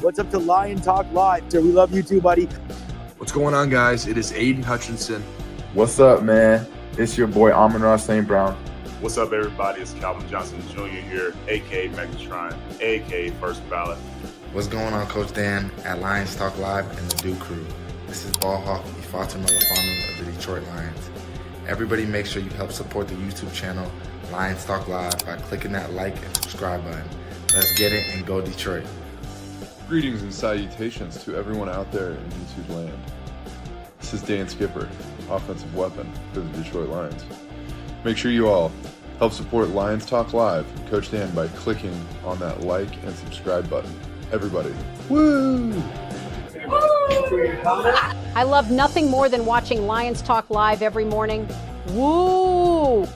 What's up to Lion Talk Live? So we love you too, buddy. What's going on, guys? It is Aiden Hutchinson. What's up, man? It's your boy Amon-Ra St. Brown. What's up, everybody? It's Calvin Johnson Jr. here, a.k.a. Megatron, a.k.a. First Ballot. What's going on, Coach Dan at Lions Talk Live and the Duke Crew? This is Ball Hawk Ifeatu Melifonwu of the Detroit Lions. Everybody make sure you help support the YouTube channel Lions Talk Live by clicking that like and subscribe button. Let's get it and go Detroit. Greetings and salutations to everyone out there in YouTube land. This is Dan Skipper, offensive weapon for the Detroit Lions. Make sure you all help support Lions Talk Live and Coach Dan by clicking on that like and subscribe button. Everybody, woo! I love nothing more than watching Lions Talk Live every morning. Woo!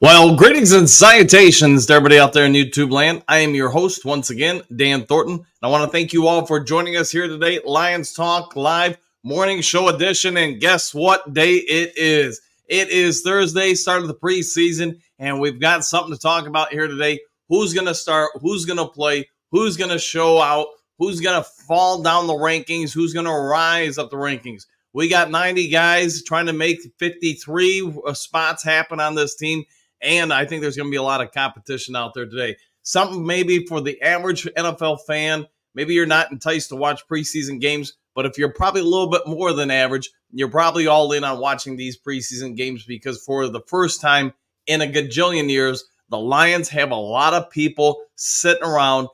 Well, greetings and salutations to everybody out there in YouTube land. I am your host once again, Dan Thornton. And I want to thank you all for joining us here today, Lions Talk Live Morning Show Edition. And guess what day it is? It is Thursday, start of the preseason, and we've got something to talk about here today. Who's going to start? Who's going to play? Who's going to show out? Who's going to fall down the rankings? Who's going to rise up the rankings? We got 90 guys trying to make 53 spots happen on this team. And I think there's going to be a lot of competition out there today. Something maybe for the average NFL fan. Maybe you're not enticed to watch preseason games, but if you're probably a little bit more than average, you're probably all in on watching these preseason games because for the first time in a gajillion years, the Lions have a lot of people sitting around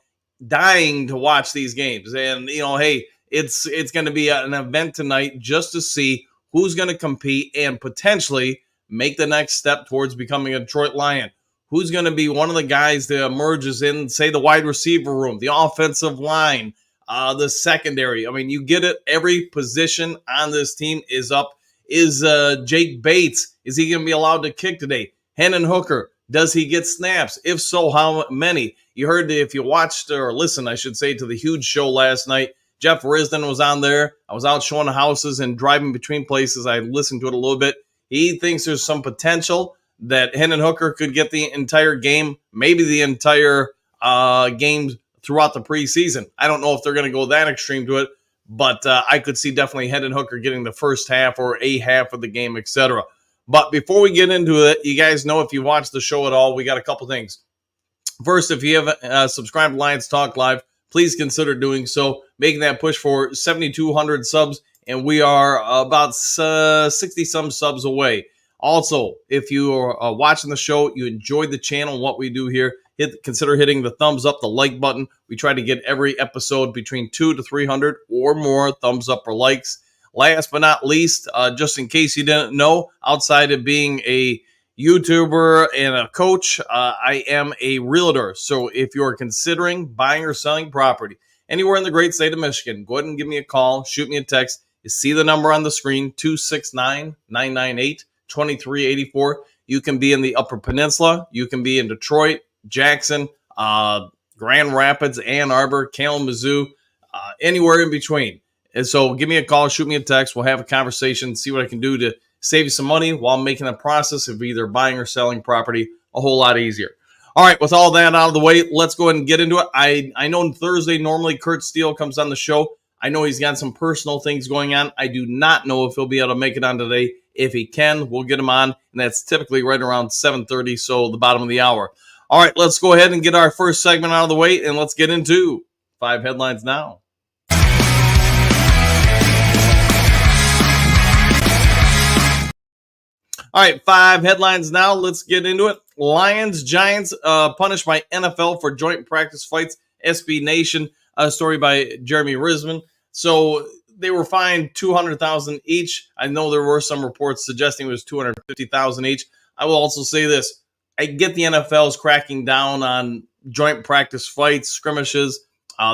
dying to watch these games. And, you know, hey, it's going to be an event tonight just to see who's going to compete and potentially make the next step towards becoming a Detroit Lion. Who's going to be one of the guys that emerges in, say, the wide receiver room, the offensive line, the secondary. I mean, you get it. Every position on this team is up. Is Jake Bates, is he going to be allowed to kick today? Hendon Hooker, does he get snaps? If so, how many? You heard, if you watched or listened, I should say, to the huge show last night, Jeff Risdon was on there. I was out showing houses and driving between places. I listened to it a little bit. He thinks there's some potential that Hendon Hooker could get the entire game, maybe the entire game throughout the preseason. I don't know if they're going to go that extreme to it, but I could see definitely Hendon Hooker getting the first half or a half of the game, etc. But before we get into it, you guys know if you watch the show at all, we got a couple things. First, if you haven't subscribed to Lions Talk Live, please consider doing so, making that push for 7,200 subs. And we are about 60-some subs away. Also, if you are watching the show, you enjoyed the channel, what we do here, consider hitting the thumbs up, the like button. We try to get every episode between 200 to 300 or more thumbs up or likes. Last but not least, just in case you didn't know, outside of being a YouTuber and a coach, I am a realtor. So if you're considering buying or selling property anywhere in the great state of Michigan, go ahead and give me a call, shoot me a text. You see the number on the screen, 269-998-2384. You can be in the Upper Peninsula. You can be in Detroit, Jackson, Grand Rapids, Ann Arbor, Kalamazoo, anywhere in between. And so give me a call, shoot me a text. We'll have a conversation, see what I can do to save you some money while making the process of either buying or selling property a whole lot easier. All right, with all that out of the way, let's go ahead and get into it. I know on Thursday, normally Kurt Steele comes on the show. I know he's got some personal things going on. I do not know if he'll be able to make it on today. If he can, we'll get him on, and that's typically right around 7:30, so the bottom of the hour. All right, let's go ahead and get our first segment out of the way, and let's get into 5 headlines now. All right, 5 headlines now. Let's get into it. Lions, Giants punished by NFL for joint practice fights. SB Nation, a story by Jeremy Risman. So they were fined $200,000 each. I know there were some reports suggesting it was $250,000 each. I will also say this. I get the NFL's cracking down on joint practice fights, skirmishes.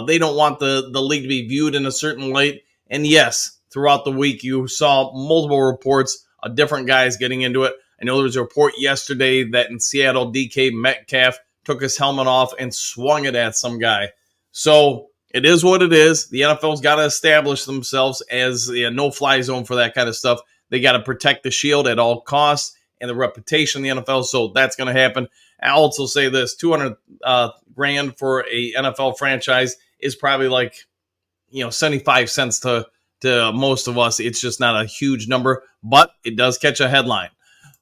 They don't want the league to be viewed in a certain light. And yes, throughout the week, you saw multiple reports of different guys getting into it. I know there was a report yesterday that in Seattle, DK Metcalf took his helmet off and swung it at some guy. So it is what it is. The NFL's got to establish themselves as a no-fly zone for that kind of stuff. They got to protect the shield at all costs and the reputation of the NFL. So that's going to happen. I'll also say this, $200,000 for a NFL franchise is probably like, 75 cents to most of us. It's just not a huge number, but it does catch a headline.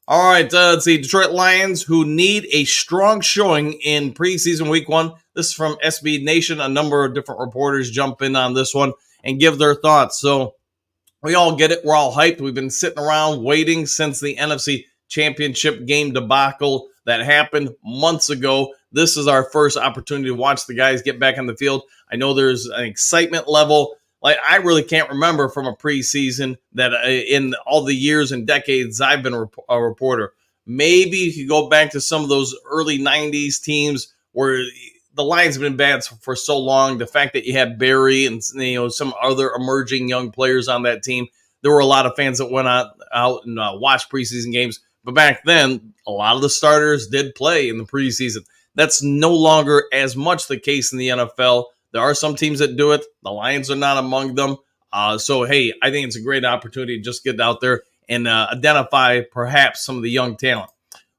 All right, let's see. Detroit Lions, who need a strong showing in preseason week 1. This is from SB Nation. A number of different reporters jump in on this one and give their thoughts. So we all get it. We're all hyped. We've been sitting around waiting since the NFC Championship game debacle that happened months ago. This is our first opportunity to watch the guys get back on the field. I know there's an excitement level. Like, I really can't remember from a preseason that in all the years and decades I've been a reporter. Maybe you could go back to some of those early 90s teams where the Lions have been bad for so long. The fact that you had Barry and some other emerging young players on that team, there were a lot of fans that went out and watched preseason games. But back then, a lot of the starters did play in the preseason. That's no longer as much the case in the NFL. There are some teams that do it. The Lions are not among them. So, hey, I think it's a great opportunity to just get out there and identify perhaps some of the young talent.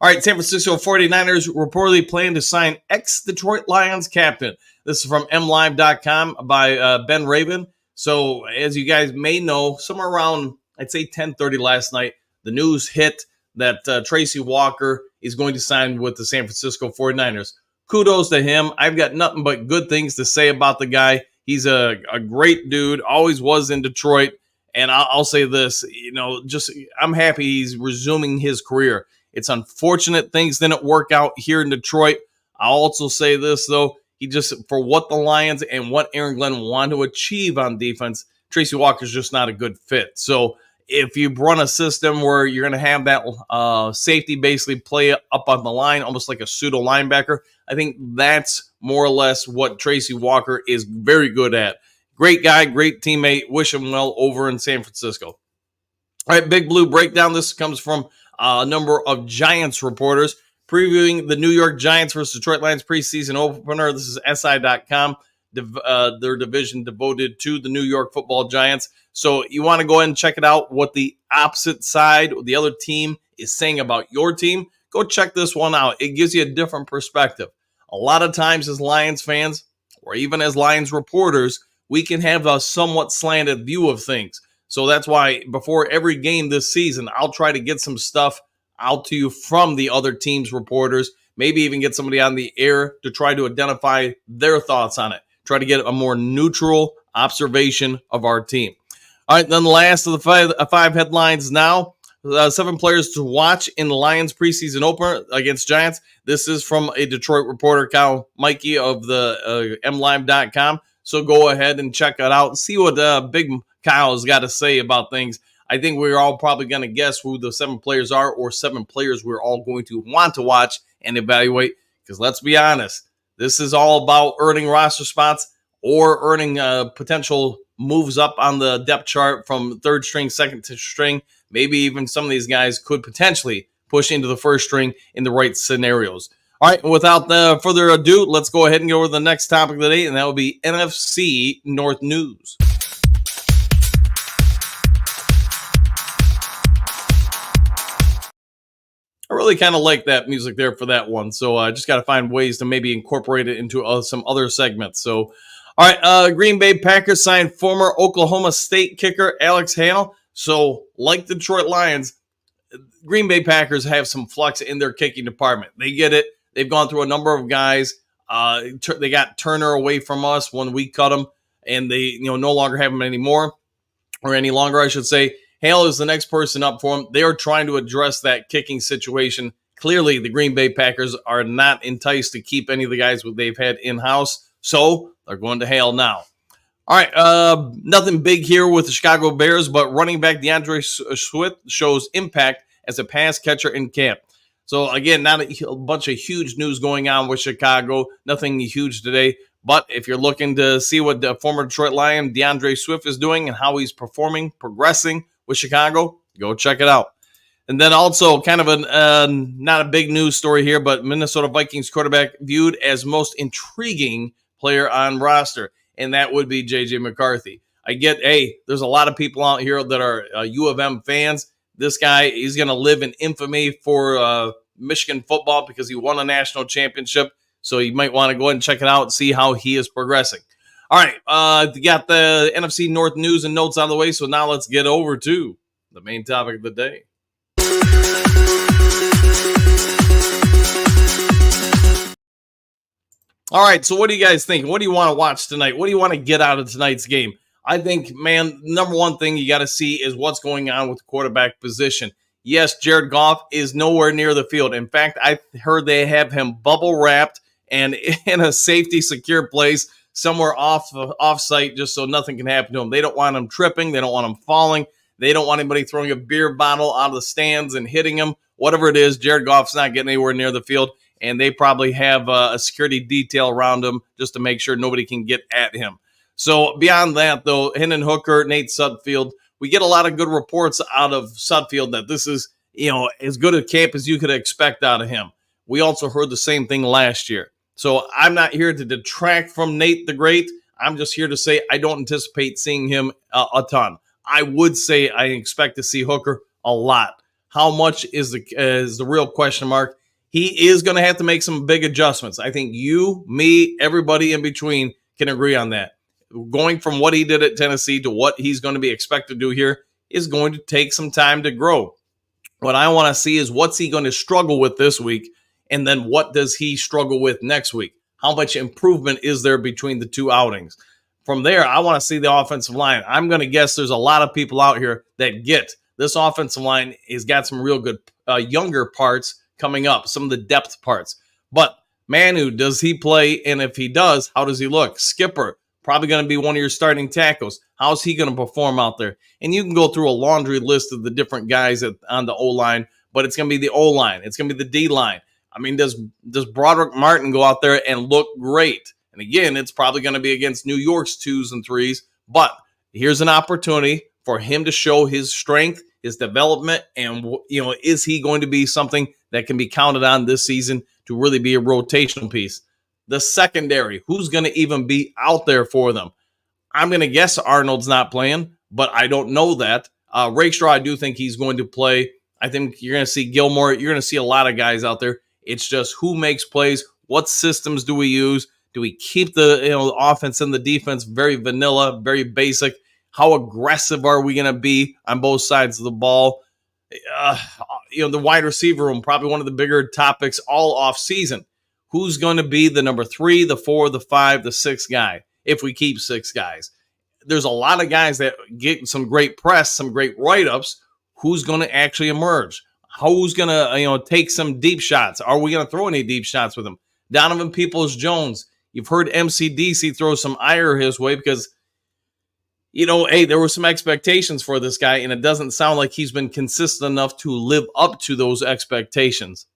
All right, San Francisco 49ers reportedly plan to sign ex-Detroit Lions captain. This is from MLive.com by Ben Raven. So, as you guys may know, somewhere around, I'd say 10:30 last night, the news hit that Tracy Walker is going to sign with the San Francisco 49ers. Kudos to him. I've got nothing but good things to say about the guy. He's a great dude, always was in Detroit. And I'll say this, I'm happy he's resuming his career. It's unfortunate things didn't work out here in Detroit. I'll also say this, though. For what the Lions and what Aaron Glenn want to achieve on defense, Tracy Walker's just not a good fit. So if you run a system where you're going to have that safety basically play up on the line, almost like a pseudo linebacker, I think that's more or less what Tracy Walker is very good at. Great guy, great teammate. Wish him well over in San Francisco. All right, Big Blue Breakdown. This comes from a number of Giants reporters previewing the New York Giants versus Detroit Lions preseason opener. This is SI.com. Their division devoted to the New York Football Giants. So you want to go ahead and check it out, what the opposite side, the other team, is saying about your team. Go check this one out. It gives you a different perspective. A lot of times as Lions fans, or even as Lions reporters, we can have a somewhat slanted view of things. So that's why before every game this season, I'll try to get some stuff out to you from the other team's reporters, maybe even get somebody on the air to try to identify their thoughts on it. Try to get a more neutral observation of our team. All right, then the last of the five headlines now. 7 players to watch in the Lions preseason opener against Giants. This is from a Detroit reporter, Kyle Mikey of the MLive.com. So go ahead and check it out and see what Big Kyle has got to say about things. I think we're all probably going to guess who the 7 players are, or 7 players we're all going to want to watch and evaluate. Because let's be honest, this is all about earning roster spots or earning potential moves up on the depth chart from 3rd string, 2nd string. Maybe even some of these guys could potentially push into the 1st string in the right scenarios. All right, without further ado, let's go ahead and go over the next topic of the day, and that will be NFC North news. I really kind of like that music there for that one, so I just got to find ways to maybe incorporate it into some other segments. So, all right, Green Bay Packers signed former Oklahoma State kicker Alex Hale. So, like the Detroit Lions, Green Bay Packers have some flux in their kicking department. They get it. They've gone through a number of guys. They got Turner away from us when we cut him, and they no longer have him anymore, or any longer, I should say. Hale is the next person up for him. They are trying to address that kicking situation. Clearly, the Green Bay Packers are not enticed to keep any of the guys they've had in-house, so they're going to Hale now. All right, nothing big here with the Chicago Bears, but running back DeAndre Swift shows impact as a pass catcher in camp. So, again, not a bunch of huge news going on with Chicago. Nothing huge today. But if you're looking to see what the former Detroit Lion DeAndre Swift is doing and how he's progressing with Chicago, go check it out. And then also kind of not a big news story here, but Minnesota Vikings quarterback viewed as most intriguing player on roster, and that would be J.J. McCarthy. I get, there's a lot of people out here that are U of M fans. This guy, he's going to live in infamy for Michigan football because he won a national championship. So you might want to go ahead and check it out and see how he is progressing. All right, got the NFC North news and notes out of the way, so now let's get over to the main topic of the day. All right, so what do you guys think? What do you want to watch tonight? What do you want to get out of tonight's game? I think, man, number one thing you got to see is what's going on with the quarterback position. Yes, Jared Goff is nowhere near the field. In fact, I heard they have him bubble wrapped and in a safety secure place somewhere off site just so nothing can happen to him. They don't want him tripping. They don't want him falling. They don't want anybody throwing a beer bottle out of the stands and hitting him. Whatever it is, Jared Goff's not getting anywhere near the field, and they probably have a security detail around him just to make sure nobody can get at him. So beyond that, though, Hendon Hooker, Nate Sudfeld, we get a lot of good reports out of Sudfeld that this is, as good a camp as you could expect out of him. We also heard the same thing last year. So I'm not here to detract from Nate the Great. I'm just here to say I don't anticipate seeing him a ton. I would say I expect to see Hooker a lot. How much is the real question mark? He is going to have to make some big adjustments. I think you, me, everybody in between can agree on that. Going from what he did at Tennessee to what he's going to be expected to do here is going to take some time to grow. What I want to see is what's he going to struggle with this week, and then what does he struggle with next week? How much improvement is there between the two outings? From there, I want to see the offensive line. I'm going to guess there's a lot of people out here that get this offensive line has got some real good younger parts coming up, some of the depth parts. But Manu, does he play? And if he does, how does he look? Skipper, probably going to be one of your starting tackles. How's he going to perform out there? And you can go through a laundry list of the different guys on the O-line, but it's going to be the O-line. It's going to be the D-line. I mean, does Broderick Martin go out there and look great? And again, it's probably going to be against New York's 2s and 3s, but here's an opportunity for him to show his strength, his development, and is he going to be something that can be counted on this season to really be a rotational piece? The secondary, who's going to even be out there for them? I'm going to guess Arnold's not playing, but I don't know that. Rakestraw, I do think he's going to play. I think you're going to see Gilmore. You're going to see a lot of guys out there. It's just who makes plays, what systems do we use? Do we keep the offense and the defense very vanilla, very basic? How aggressive are we going to be on both sides of the ball? The wide receiver room, probably one of the bigger topics all off season. Who's going to be the number 3, the 4, the 5, the 6 guy if we keep 6 guys? There's a lot of guys that get some great press, some great write-ups. Who's going to actually emerge? Who's going to take some deep shots? Are we going to throw any deep shots with him? Donovan Peoples-Jones. You've heard MCDC throw some ire his way because, hey, there were some expectations for this guy, and it doesn't sound like he's been consistent enough to live up to those expectations.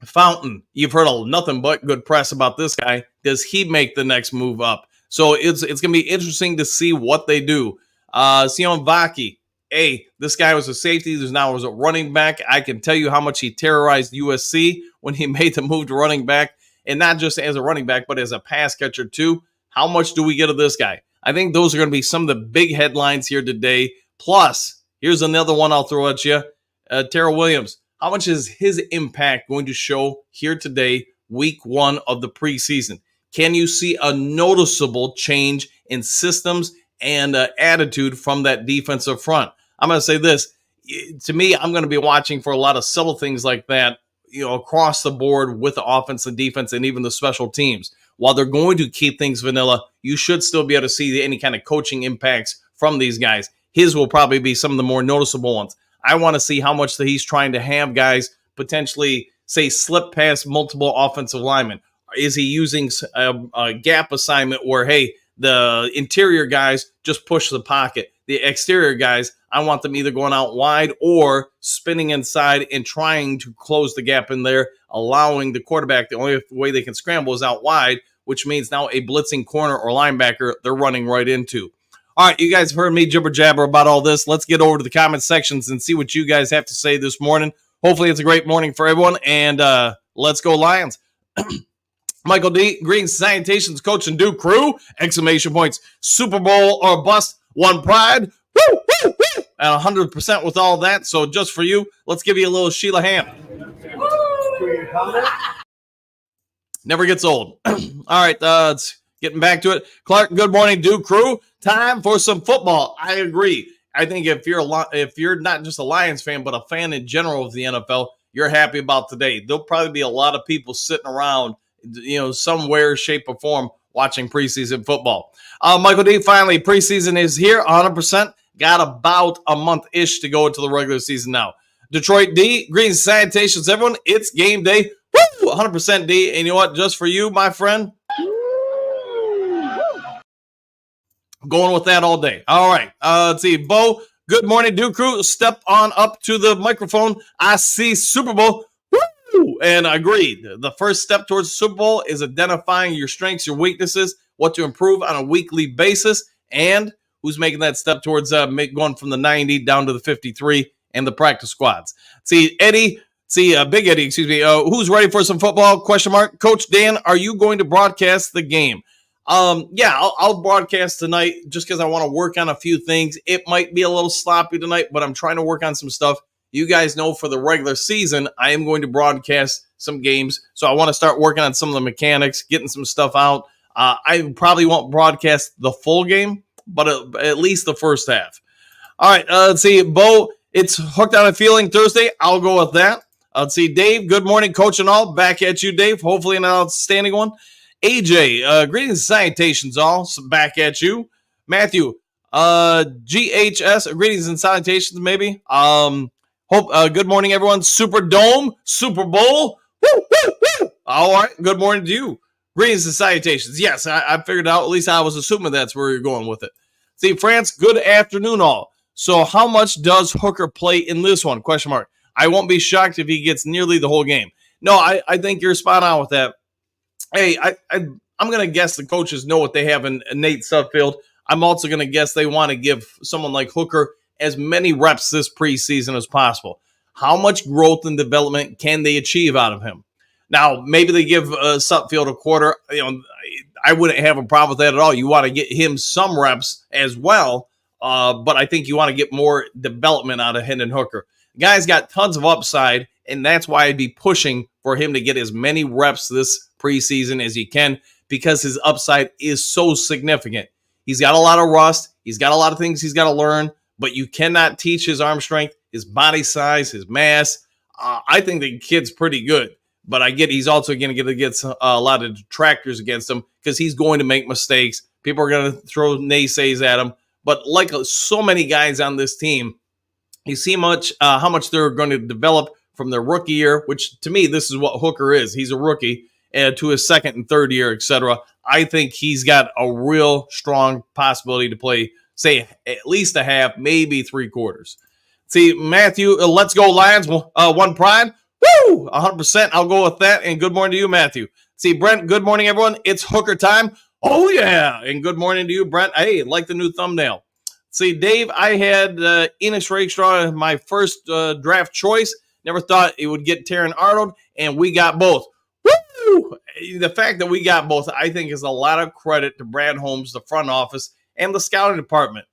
Fountain, you've heard nothing but good press about this guy. Does he make the next move up? So it's going to be interesting to see what they do. Sion Vaki, this guy was a safety. Now was a running back. I can tell you how much he terrorized USC when he made the move to running back, and not just as a running back, but as a pass catcher too. How much do we get of this guy? I think those are going to be some of the big headlines here today. Plus, here's another one I'll throw at you. Terrell Williams. How much is his impact going to show here today, week 1 of the preseason? Can you see a noticeable change in systems and attitude from that defensive front? I'm going to say this. To me, I'm going to be watching for a lot of subtle things like that, across the board with the offense and defense and even the special teams. While they're going to keep things vanilla, you should still be able to see any kind of coaching impacts from these guys. His will probably be some of the more noticeable ones. I want to see how much that he's trying to have guys potentially, say, slip past multiple offensive linemen. Is he using a gap assignment where, hey, the interior guys just push the pocket. The exterior guys, I want them either going out wide or spinning inside and trying to close the gap in there, allowing the quarterback, the only way they can scramble is out wide, which means now a blitzing corner or linebacker they're running right into. All right, you guys have heard me jibber jabber about all this. Let's get over to the comment sections and see what you guys have to say this morning. Hopefully it's a great morning for everyone, and let's go Lions. Michael D. Green Sanitation's Coach and Duke crew, exclamation points, Super Bowl or bust, one pride, woo, woo, woo, and 100% with all that. So just for you, let's give you a little Sheila Ham. Never gets old. All right, getting back to it. Clark, good morning, Duke crew. Time for some football. I agree. I think if you're not just a Lions fan, but a fan in general of the NFL, you're happy about today. There'll probably be a lot of people sitting around, somewhere, shape, or form watching preseason football. Michael D, finally, preseason is here, 100%. Got about a month-ish to go into the regular season now. Detroit D, greetings and salutations, everyone. It's game day. Woo! 100% D. And you know what? Just for you, my friend, I'm going with that all day. All right. Let's see. Bo, good morning, Duke crew. Step on up to the microphone. I see Super Bowl. Woo! And agreed. The first step towards the Super Bowl is identifying your strengths, your weaknesses, what to improve on a weekly basis, and who's making that step towards going from the 90 down to the 53 and the practice squads. See, Big Eddie, excuse me. Who's ready for some football? Question mark. Coach Dan, are you going to broadcast the game? Yeah, I'll broadcast tonight just because I want to work on a few things. It might be a little sloppy tonight, but I'm trying to work on some stuff. You guys know for the regular season, I am going to broadcast some games. So I want to start working on some of the mechanics, getting some stuff out. I probably won't broadcast the full game, but at least the first half. All right, let's see. Bo, it's Hooked on a Feeling Thursday. I'll go with that. Let's see. Dave, good morning, coach and all. Back at you, Dave. Hopefully an outstanding one. AJ, greetings and salutations all. So back at you. Matthew, GHS, greetings and salutations maybe. Good morning, everyone. Super Bowl. Woo, woo, woo. All right, good morning to you. Greetings and salutations. Yes, I figured out. At least I was assuming that's where you're going with it. See, France, good afternoon all. So how much does Hooker play in this one? Question mark. I won't be shocked if he gets nearly the whole game. No, I think you're spot on with that. Hey, I'm going to guess the coaches know what they have in Nate Sudfeld. I'm also going to guess they want to give someone like Hooker as many reps this preseason as possible. How much growth and development can they achieve out of him? Now, maybe they give Sudfeld a quarter. I wouldn't have a problem with that at all. You want to get him some reps as well, but I think you want to get more development out of Hendon Hooker. The guy's got tons of upside, and that's why I'd be pushing for him to get as many reps this preseason as he can because his upside is so significant. He's got a lot of rust. He's got a lot of things he's got to learn, but you cannot teach his arm strength, his body size, his mass. I think the kid's pretty good, but I get he's also going to get a lot of detractors against him because he's going to make mistakes. People are going to throw naysays at him, but like so many guys on this team, you see how much they're going to develop from their rookie year, which to me, this is what Hooker is. He's a rookie to his second and third year, etc. I think he's got a real strong possibility to play, say, at least a half, maybe 3/4. See, Matthew, let's go Lions, one pride. Woo! 100%. I'll go with that. And good morning to you, Matthew. See, Brent, good morning, everyone. It's Hooker time. Oh, yeah. And good morning to you, Brent. Hey, like the new thumbnail. See, Dave, I had Enos Rakestraw my first draft choice. Never thought it would get Terran Arnold, and we got both. Woo! The fact that we got both, I think, is a lot of credit to Brad Holmes, the front office, and the scouting department.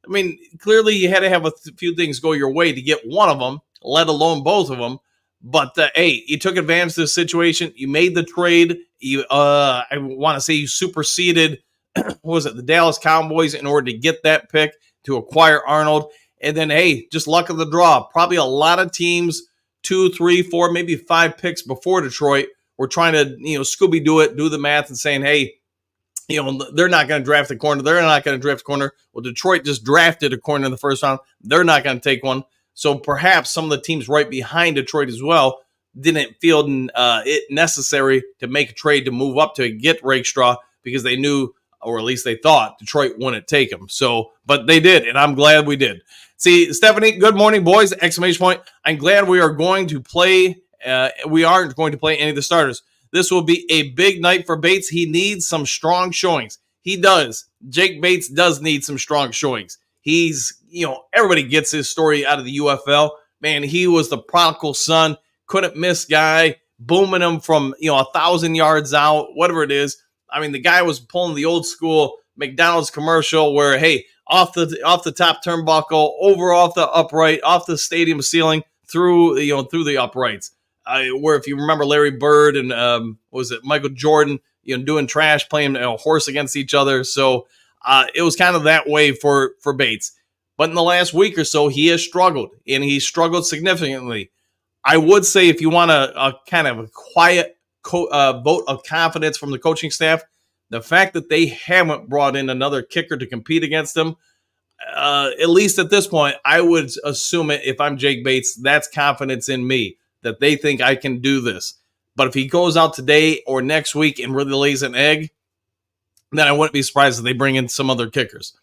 I mean, clearly you had to have a few things go your way to get one of them, let alone both of them. But, hey, you took advantage of the situation. You made the trade. I want to say you superseded, the Dallas Cowboys in order to get that pick to acquire Arnold. And then, hey, just luck of the draw. Probably a lot of teams, 2, 3, 4, maybe 5 picks before Detroit were trying to, Scooby-Doo it, do the math and saying, hey, they're not going to draft a corner. They're not going to draft a corner. Well, Detroit just drafted a corner in the first round. They're not going to take one. So perhaps some of the teams right behind Detroit as well didn't feel it necessary to make a trade to move up to get Rakestraw because they knew, or at least they thought, Detroit wouldn't take him. So, but they did, and I'm glad we did. See, Stephanie, good morning, boys! ! I'm glad we are going to play. We aren't going to play any of the starters. This will be a big night for Bates. He needs some strong showings. He does. Jake Bates does need some strong showings. He's, everybody gets his story out of the UFL. Man, he was the prodigal son, couldn't miss guy, booming him from, 1,000 yards out, whatever it is. I mean, the guy was pulling the old school McDonald's commercial where, hey, off the top turnbuckle, over off the upright, off the stadium ceiling, through the uprights. Where if you remember Larry Bird and Michael Jordan doing trash, playing horse against each other. So it was kind of that way for Bates. But in the last week or so, he has struggled, and he struggled significantly. I would say if you want a kind of a quiet vote of confidence from the coaching staff, the fact that they haven't brought in another kicker to compete against him, at least at this point, I would assume it, if I'm Jake Bates, that's confidence in me, that they think I can do this. But if he goes out today or next week and really lays an egg, then I wouldn't be surprised if they bring in some other kickers.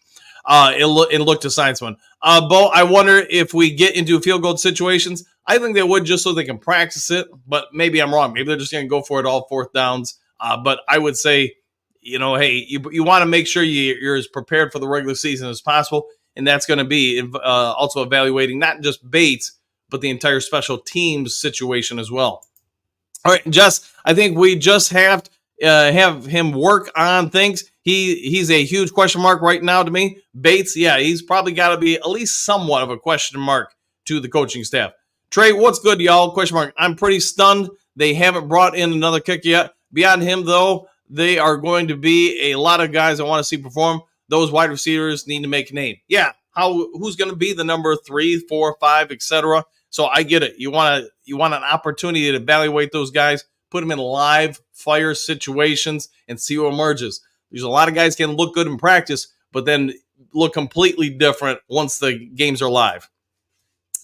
It'll look to Scienceman. Bo, I wonder if we get into field goal situations. I think they would, just so they can practice it, but maybe I'm wrong. Maybe they're just going to go for it all fourth downs. But I would say, hey, you want to make sure you're as prepared for the regular season as possible, and that's going to be also evaluating not just Bates, but the entire special teams situation as well. All right, Jess, I think we just have him work on things. He's a huge question mark right now to me. Bates, yeah, he's probably got to be at least somewhat of a question mark to the coaching staff. Trey, what's good, y'all? Question mark. I'm pretty stunned they haven't brought in another kicker yet. Beyond him, though, they are going to be a lot of guys I want to see perform. Those wide receivers need to make a name. Yeah, who's going to be the number 3, 4, 5, etc. So I get it. You want an opportunity to evaluate those guys, put them in live fire situations, and see what emerges. There's a lot of guys can look good in practice, but then look completely different once the games are live.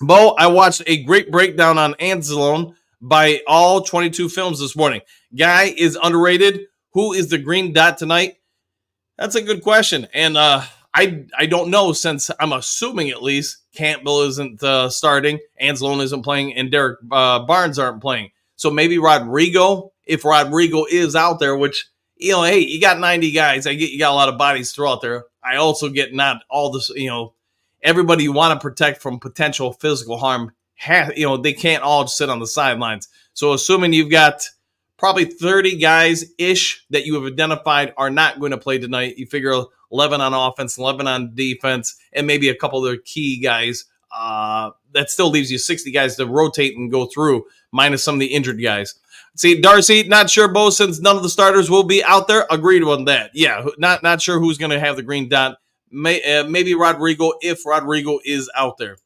Bo, I watched a great breakdown on Anzalone by all 22 films this morning. Guy is underrated. Who is the green dot tonight? That's a good question. And I don't know, since I'm assuming at least Campbell isn't starting, Anzalone isn't playing, and Derek Barnes aren't playing. So maybe Rodrigo, if Rodrigo is out there, which, hey, you got 90 guys. I get you got a lot of bodies throughout there. I also get not all this, everybody you want to protect from potential physical harm, they can't all sit on the sidelines. So assuming you've got probably 30 guys-ish that you have identified are not going to play tonight, you figure 11 on offense, 11 on defense, and maybe a couple of their key guys. That still leaves you 60 guys to rotate and go through, minus some of the injured guys. See, Darcy, not sure, Bo, since none of the starters will be out there. Agreed on that. Yeah, not sure who's going to have the green dot. Maybe Rodrigo, if Rodrigo is out there.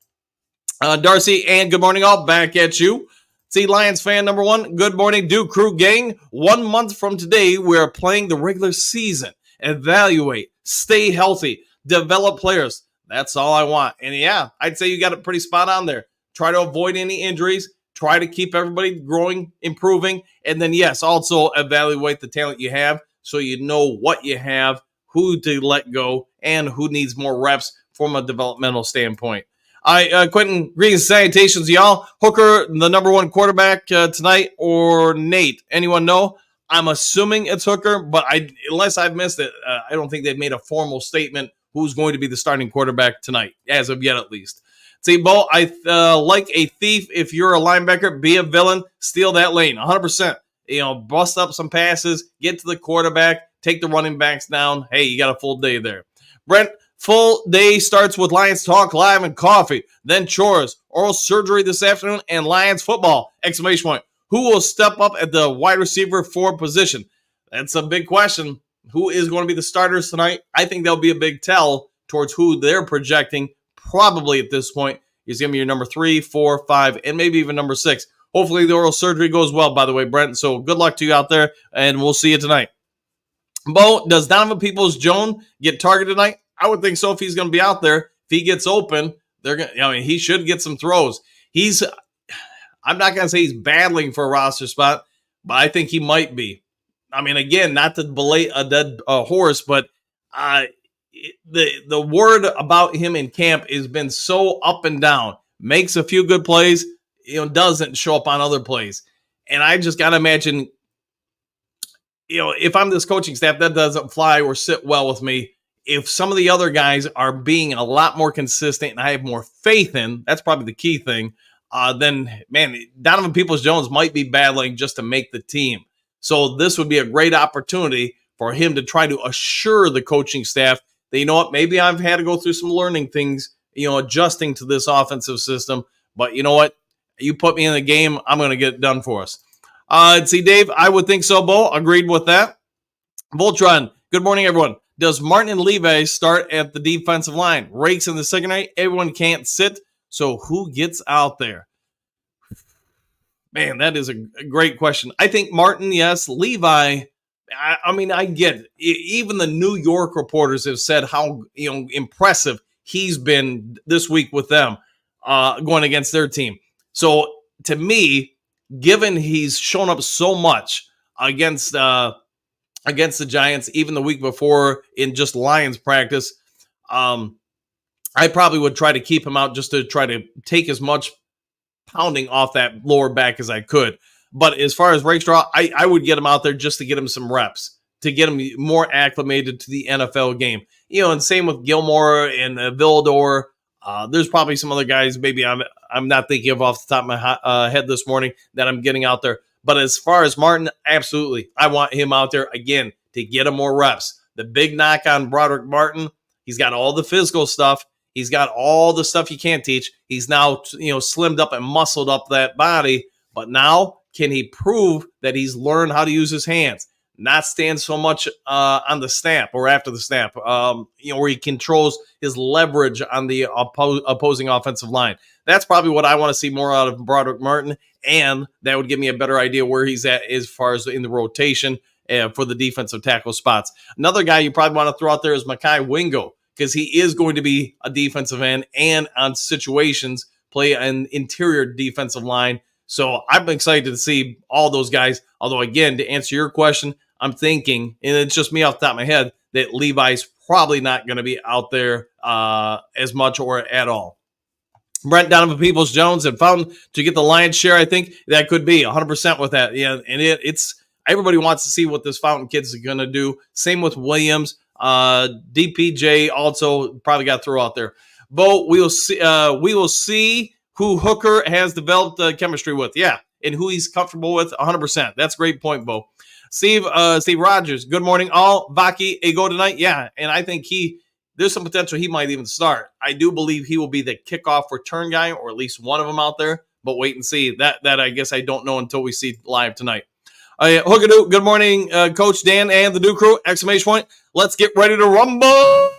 Darcy, and good morning, all. Back at you. See, Lions fan number 1, good morning, Duke Crew gang. 1 month from today, we're playing the regular season. Evaluate, stay healthy, develop players. That's all I want. And yeah, I'd say you got it pretty spot on there. Try to avoid any injuries. Try to keep everybody growing, improving. And then, yes, also evaluate the talent you have so you know what you have, who to let go, and who needs more reps from a developmental standpoint. Quentin, greetings, salutations, y'all. Hooker, the number 1 quarterback tonight, or Nate? Anyone know? I'm assuming it's Hooker, but unless I've missed it, I don't think they've made a formal statement who's going to be the starting quarterback tonight, as of yet at least. See, Bo, I like a thief. If you're a linebacker, be a villain, steal that lane, 100%. Bust up some passes, get to the quarterback, take the running backs down. Hey, you got a full day there. Brent, full day starts with Lions Talk Live and coffee, then chores, oral surgery this afternoon, and Lions football, ! Who will step up at the wide receiver 4 position? That's a big question. Who is going to be the starters tonight? I think there'll be a big tell towards who they're projecting. Probably at this point is going to be your number 3, 4, 5, and maybe even number 6. Hopefully the oral surgery goes well, by the way, Brent. So good luck to you out there, and we'll see you tonight. Bo, does Donovan Peoples-Jones get targeted tonight? I would think so if he's going to be out there. If he gets open, he should get some throws. I'm not going to say he's battling for a roster spot, but I think he might be. Again, not to belay a dead horse, but the word about him in camp has been so up and down. Makes a few good plays, doesn't show up on other plays. And I just got to imagine, if I'm this coaching staff, that doesn't fly or sit well with me. If some of the other guys are being a lot more consistent and I have more faith in, that's probably the key thing, then, man, Donovan Peoples-Jones might be battling just to make the team. So this would be a great opportunity for him to try to assure the coaching staff that, maybe I've had to go through some learning things, adjusting to this offensive system. But you know what? You put me in the game, I'm going to get it done for us. See, Dave, I would think so, Bo. Agreed with that. Voltron, good morning, everyone. Does Martin and Levi start at the defensive line? Rakes in the secondary. Everyone can't sit, so who gets out there? Man, that is a great question. I think Martin, yes. Levi, I mean, I get it. Even the New York reporters have said how impressive he's been this week with them going against their team. So to me, given he's shown up so much against the Giants, even the week before in just Lions practice, I probably would try to keep him out just to try to take as much pounding off that lower back as I could. But as far as Rakestraw, I would get him out there just to get him some reps, to get him more acclimated to the NFL game. And same with Gilmore and Villador. There's probably some other guys maybe I'm not thinking of off the top of my head this morning that I'm getting out there. But as far as Martin, absolutely. I want him out there, again, to get him more reps. The big knock on Broderick Martin, he's got all the physical stuff. He's got all the stuff you can't teach. He's now, slimmed up and muscled up that body. But now, can he prove that he's learned how to use his hands? Not stand so much on the snap or after the snap, where he controls his leverage on the opposing offensive line. That's probably what I want to see more out of Broderick Martin, and that would give me a better idea where he's at as far as in the rotation for the defensive tackle spots. Another guy you probably want to throw out there is Mekhi Wingo, because he is going to be a defensive end and on situations play an interior defensive line. So I'm excited to see all those guys. Although, again, to answer your question, I'm thinking, and it's just me off the top of my head, that Levi's probably not going to be out there as much or at all. Brent Donovan Peoples-Jones and Fountain to get the lion's share. I think that could be 100% with that. Yeah, and it's everybody wants to see what this Fountain kid's going to do. Same with Williams. DPJ also probably got thrown out there. Bo, we will see who Hooker has developed chemistry with. Yeah, and who he's comfortable with 100%. That's a great point, Bo. Steve Rogers, good morning all. Vaki, a go tonight? Yeah, and I think there's some potential he might even start. I do believe he will be the kickoff return guy, or at least one of them out there, but wait and see. That I guess I don't know until we see live tonight. Hookadoo, good morning, Coach Dan and the Duke crew, exclamation point. Let's get ready to rumble.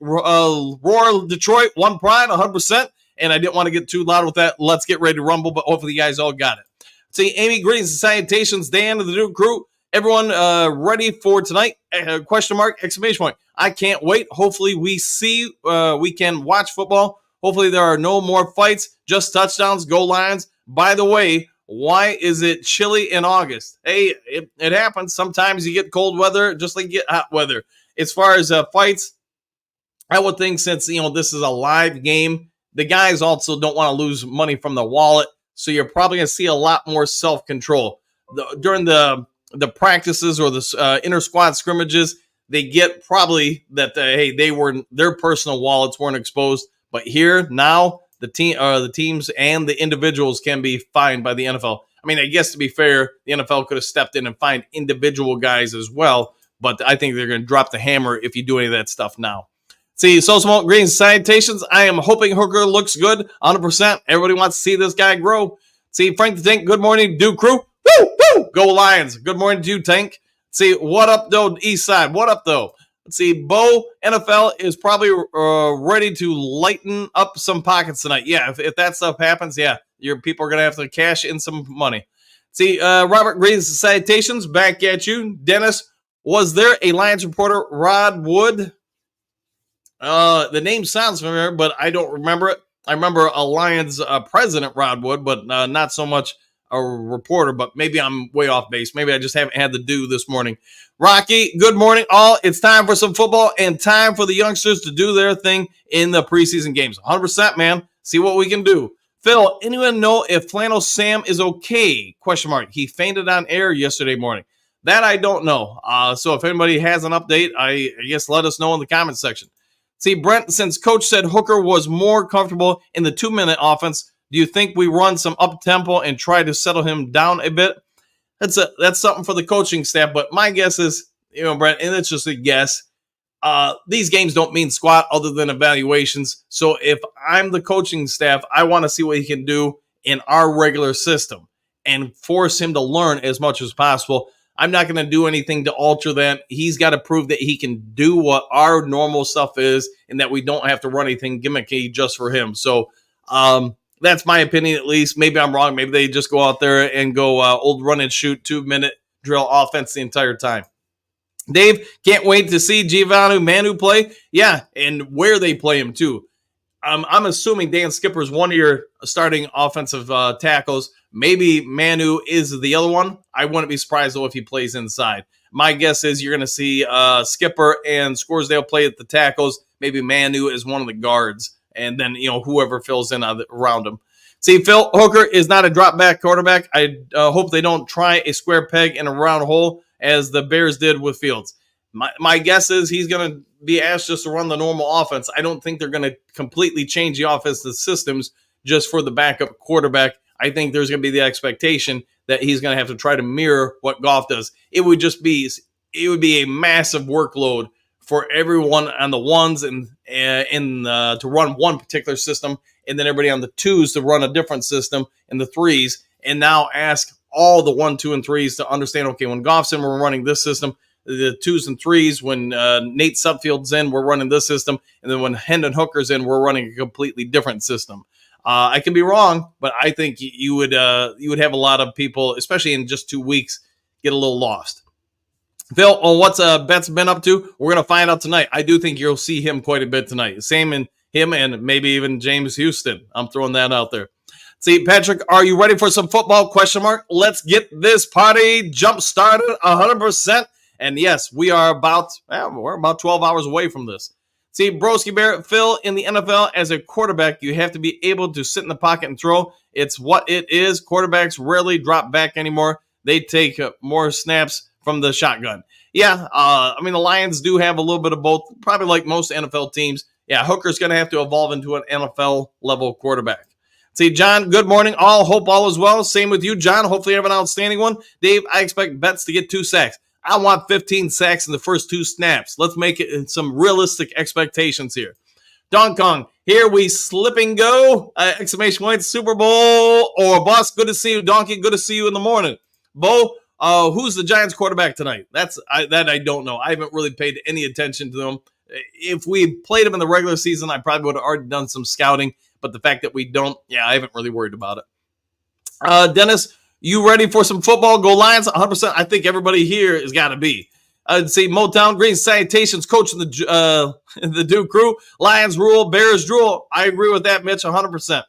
Roar Detroit, one pride, 100%. And I didn't want to get too loud with that. Let's get ready to rumble, but hopefully you guys all got it. See, Amy, greetings and salutations, Dan and the Duke crew. Everyone ready for tonight? Question mark, exclamation point. I can't wait. Hopefully we can watch football. Hopefully there are no more fights, just touchdowns, goal lines. By the way, why is it chilly in August? Hey, it happens. Sometimes you get cold weather, just like you get hot weather. As far as fights, I would think since, this is a live game, the guys also don't want to lose money from the wallet. So you're probably going to see a lot more self-control. During the practices or the inter-squad scrimmages, they get probably that, their personal wallets weren't exposed. But here, now, the teams and the individuals can be fined by the NFL. I mean, I guess to be fair, the NFL could have stepped in and fined individual guys as well. But I think they're going to drop the hammer if you do any of that stuff now. See, so small greens, salutations. I am hoping Hooker looks good, 100%. Everybody wants to see this guy grow. See, Frank the Tank, good morning, Duke crew. Woo, woo, go Lions. Good morning to you, Tank. See, what up, though, East Side? What up, though? Let's see, Bo, NFL is probably ready to lighten up some pockets tonight. Yeah, if that stuff happens, yeah, your people are going to have to cash in some money. See, Robert, greetings and salutations. Back at you. Dennis, was there a Lions reporter, Rod Wood? The name sounds familiar, but I don't remember it. I remember a Lions president, Rod Wood, but not so much a reporter, but maybe I'm way off base. Maybe I just haven't had the do this morning. Rocky, good morning, all. It's time for some football and time for the youngsters to do their thing in the preseason games. 100%, man. See what we can do. Phil, anyone know if Flannel Sam is okay? Question mark. He fainted on air yesterday morning. That I don't know. So if anybody has an update, I guess let us know in the comments section. See, Brent, since Coach said Hooker was more comfortable in the 2-minute offense, do you think we run some up-tempo and try to settle him down a bit? That's something for the coaching staff, but my guess is, Brent, and it's just a guess, these games don't mean squat other than evaluations. So if I'm the coaching staff, I want to see what he can do in our regular system and force him to learn as much as possible. I'm not going to do anything to alter that. He's got to prove that he can do what our normal stuff is and that we don't have to run anything gimmicky just for him. So that's my opinion, at least. Maybe I'm wrong. Maybe they just go out there and go old run and shoot 2-minute drill offense the entire time. Dave, can't wait to see Giovanni Manu play. Yeah, and where they play him too. I'm assuming Dan Skipper's one of your starting offensive tackles. Maybe Manu is the other one. I wouldn't be surprised, though, if he plays inside. My guess is you're going to see Skipper and Scoresdale play at the tackles. Maybe Manu is one of the guards, and then whoever fills in around him. See, Phil, Hooker is not a drop-back quarterback. I hope they don't try a square peg in a round hole as the Bears did with Fields. My guess is he's going to be asked just to run the normal offense. I don't think they're going to completely change the offensive systems just for the backup quarterback. I think there's going to be the expectation that he's going to have to try to mirror what Goff does. It would be a massive workload for everyone on the ones and to run one particular system, and then everybody on the twos to run a different system, and the threes, and now ask all the 1, 2, and 3s to understand, okay, when Goff's in, we're running this system. The 2s and 3s, when Nate Sudfeld's in, we're running this system. And then when Hendon Hooker's in, we're running a completely different system. I could be wrong, but I think you would have a lot of people, especially in just 2 weeks, get a little lost. Phil, on what's Betts been up to, we're going to find out tonight. I do think you'll see him quite a bit tonight. Same in him and maybe even James Houston. I'm throwing that out there. See, Patrick, are you ready for some football? ? Let's get this party jump started 100%. And yes, we're about 12 hours away from this. See, Broski Bear, Phil, in the NFL, as a quarterback, you have to be able to sit in the pocket and throw. It's what it is. Quarterbacks rarely drop back anymore. They take more snaps from the shotgun. Yeah, the Lions do have a little bit of both, probably like most NFL teams. Yeah, Hooker's going to have to evolve into an NFL-level quarterback. See, John, good morning. Hope all is well. Same with you, John. Hopefully you have an outstanding one. Dave, I expect Betts to get 2 sacks. I want 15 sacks in the first 2 snaps. Let's make it some realistic expectations here. Don Kong, here we slip and go. Exclamation point, Super Bowl or bust. Good to see you, Donkey. Good to see you in the morning. Bo, who's the Giants quarterback tonight? That I don't know. I haven't really paid any attention to them. If we played them in the regular season, I probably would have already done some scouting. But the fact that we don't, I haven't really worried about it. Dennis, you ready for some football? Go Lions, 100%. I think everybody here has got to be. I'd say Motown Green, salutations, coach of the Duke crew. Lions rule, Bears drool. I agree with that, Mitch, 100%.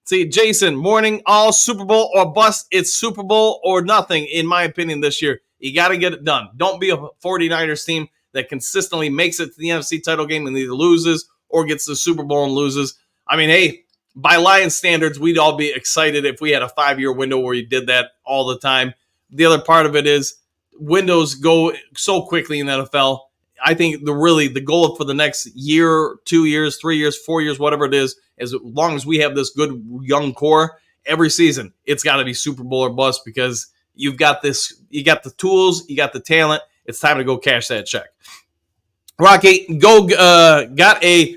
See, Jason, morning, all Super Bowl or bust. It's Super Bowl or nothing, in my opinion, this year. You got to get it done. Don't be a 49ers team that consistently makes it to the NFC title game and either loses or gets the Super Bowl and loses. I mean, hey, by Lions standards, we'd all be excited if we had a 5-year window where you did that all the time. The other part of it is windows go so quickly in the NFL. I think the goal for the next year, 2 years, 3 years, 4 years, whatever it is, as long as we have this good young core, every season, it's got to be Super Bowl or bust because you got the tools, you got the talent. It's time to go cash that check. Rocky, got a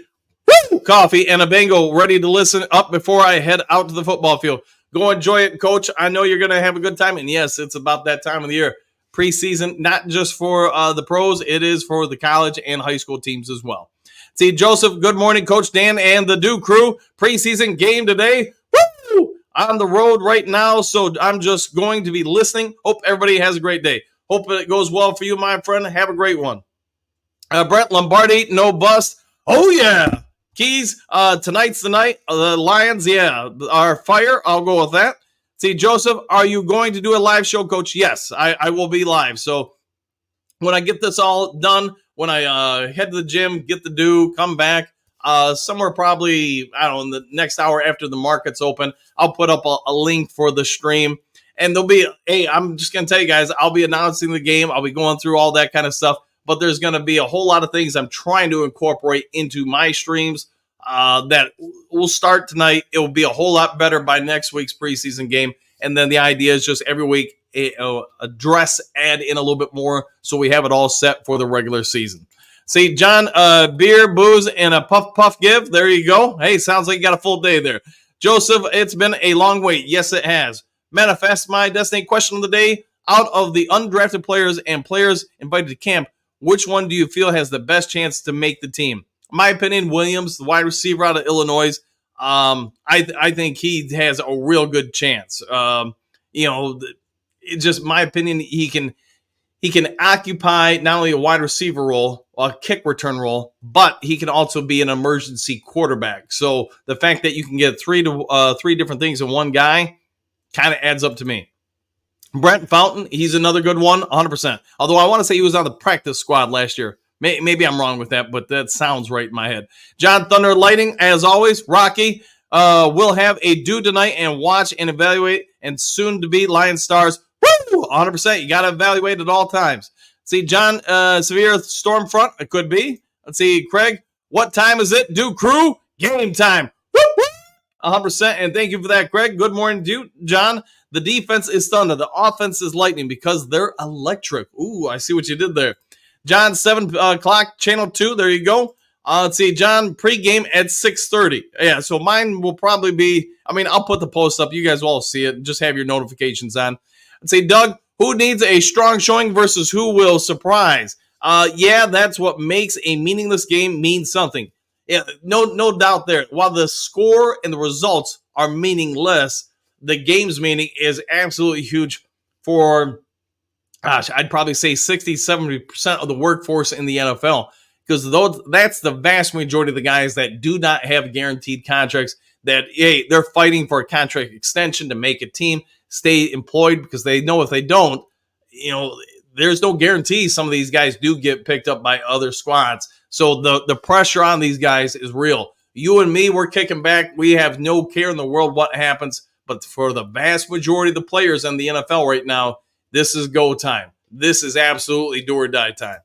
coffee and a bingo ready to listen up before I head out to the football field. Go enjoy it, Coach. I know you're going to have a good time. And yes, it's about that time of the year. Preseason, not just for the pros, it is for the college and high school teams as well. See, Joseph, good morning, Coach Dan and the Duke crew. Preseason game today. Woo! On the road right now, so I'm just going to be listening. Hope everybody has a great day. Hope it goes well for you, my friend. Have a great one. Brett Lombardi, no bust. Oh, yeah. Keys, tonight's the night. The Lions, are fire. I'll go with that. See, Joseph, are you going to do a live show, Coach? Yes, I will be live. So when I get this all done, when I head to the gym, get the dew, come back, somewhere probably, I don't know, in the next hour after the market's open, I'll put up a link for the stream. And there'll be, I'm just going to tell you guys, I'll be announcing the game. I'll be going through all that kind of stuff. But there's going to be a whole lot of things I'm trying to incorporate into my streams that will start tonight. It will be a whole lot better by next week's preseason game. And then the idea is just every week add in a little bit more so we have it all set for the regular season. See, John, beer, booze, and a puff give. There you go. Hey, sounds like you got a full day there. Joseph, it's been a long wait. Yes, it has. Manifest my destiny question of the day. out of the undrafted players and players invited to camp, which one do you feel has the best chance to make the team? My opinion, Williams, the wide receiver out of Illinois. I think he has a real good chance. It's just my opinion. He can occupy not only a wide receiver role, a kick return role, but he can also be an emergency quarterback. So the fact that you can get three different things in one guy kind of adds up to me. Brent Fountain, he's another good one, 100%. Although I want to say he was on the practice squad last year. Maybe I'm wrong with that, but that sounds right in my head. John Thunder Lighting, as always. Rocky, we'll have a due tonight and watch and evaluate, and soon to be Lion Stars. Woo! 100%. You got to evaluate at all times. See, John, severe storm front. It could be. Let's see, Craig, what time is it? Do crew? Game time. Woo! 100%. And thank you for that, Craig. Good morning to you, John. The defense is thunder. The offense is lightning because they're electric. Ooh, I see what you did there. John, 7 o'clock, channel 2. There you go. Let's see, John, pregame at 6:30. Yeah, so mine will probably be, I'll put the post up. You guys will all see it. Just have your notifications on. Let's see, Doug, who needs a strong showing versus who will surprise? Yeah, that's what makes a meaningless game mean something. Yeah, no doubt there. While the score and the results are meaningless, the game's meaning is absolutely huge for, I'd probably say 60-70% of the workforce in the NFL, because that's the vast majority of the guys that do not have guaranteed contracts, that they're fighting for a contract extension to make a team stay employed, because they know if they don't, there's no guarantee some of these guys do get picked up by other squads. So the pressure on these guys is real. You and me, we're kicking back. We have no care in the world what happens. But for the vast majority of the players in the NFL right now, this is go time. This is absolutely do or die time.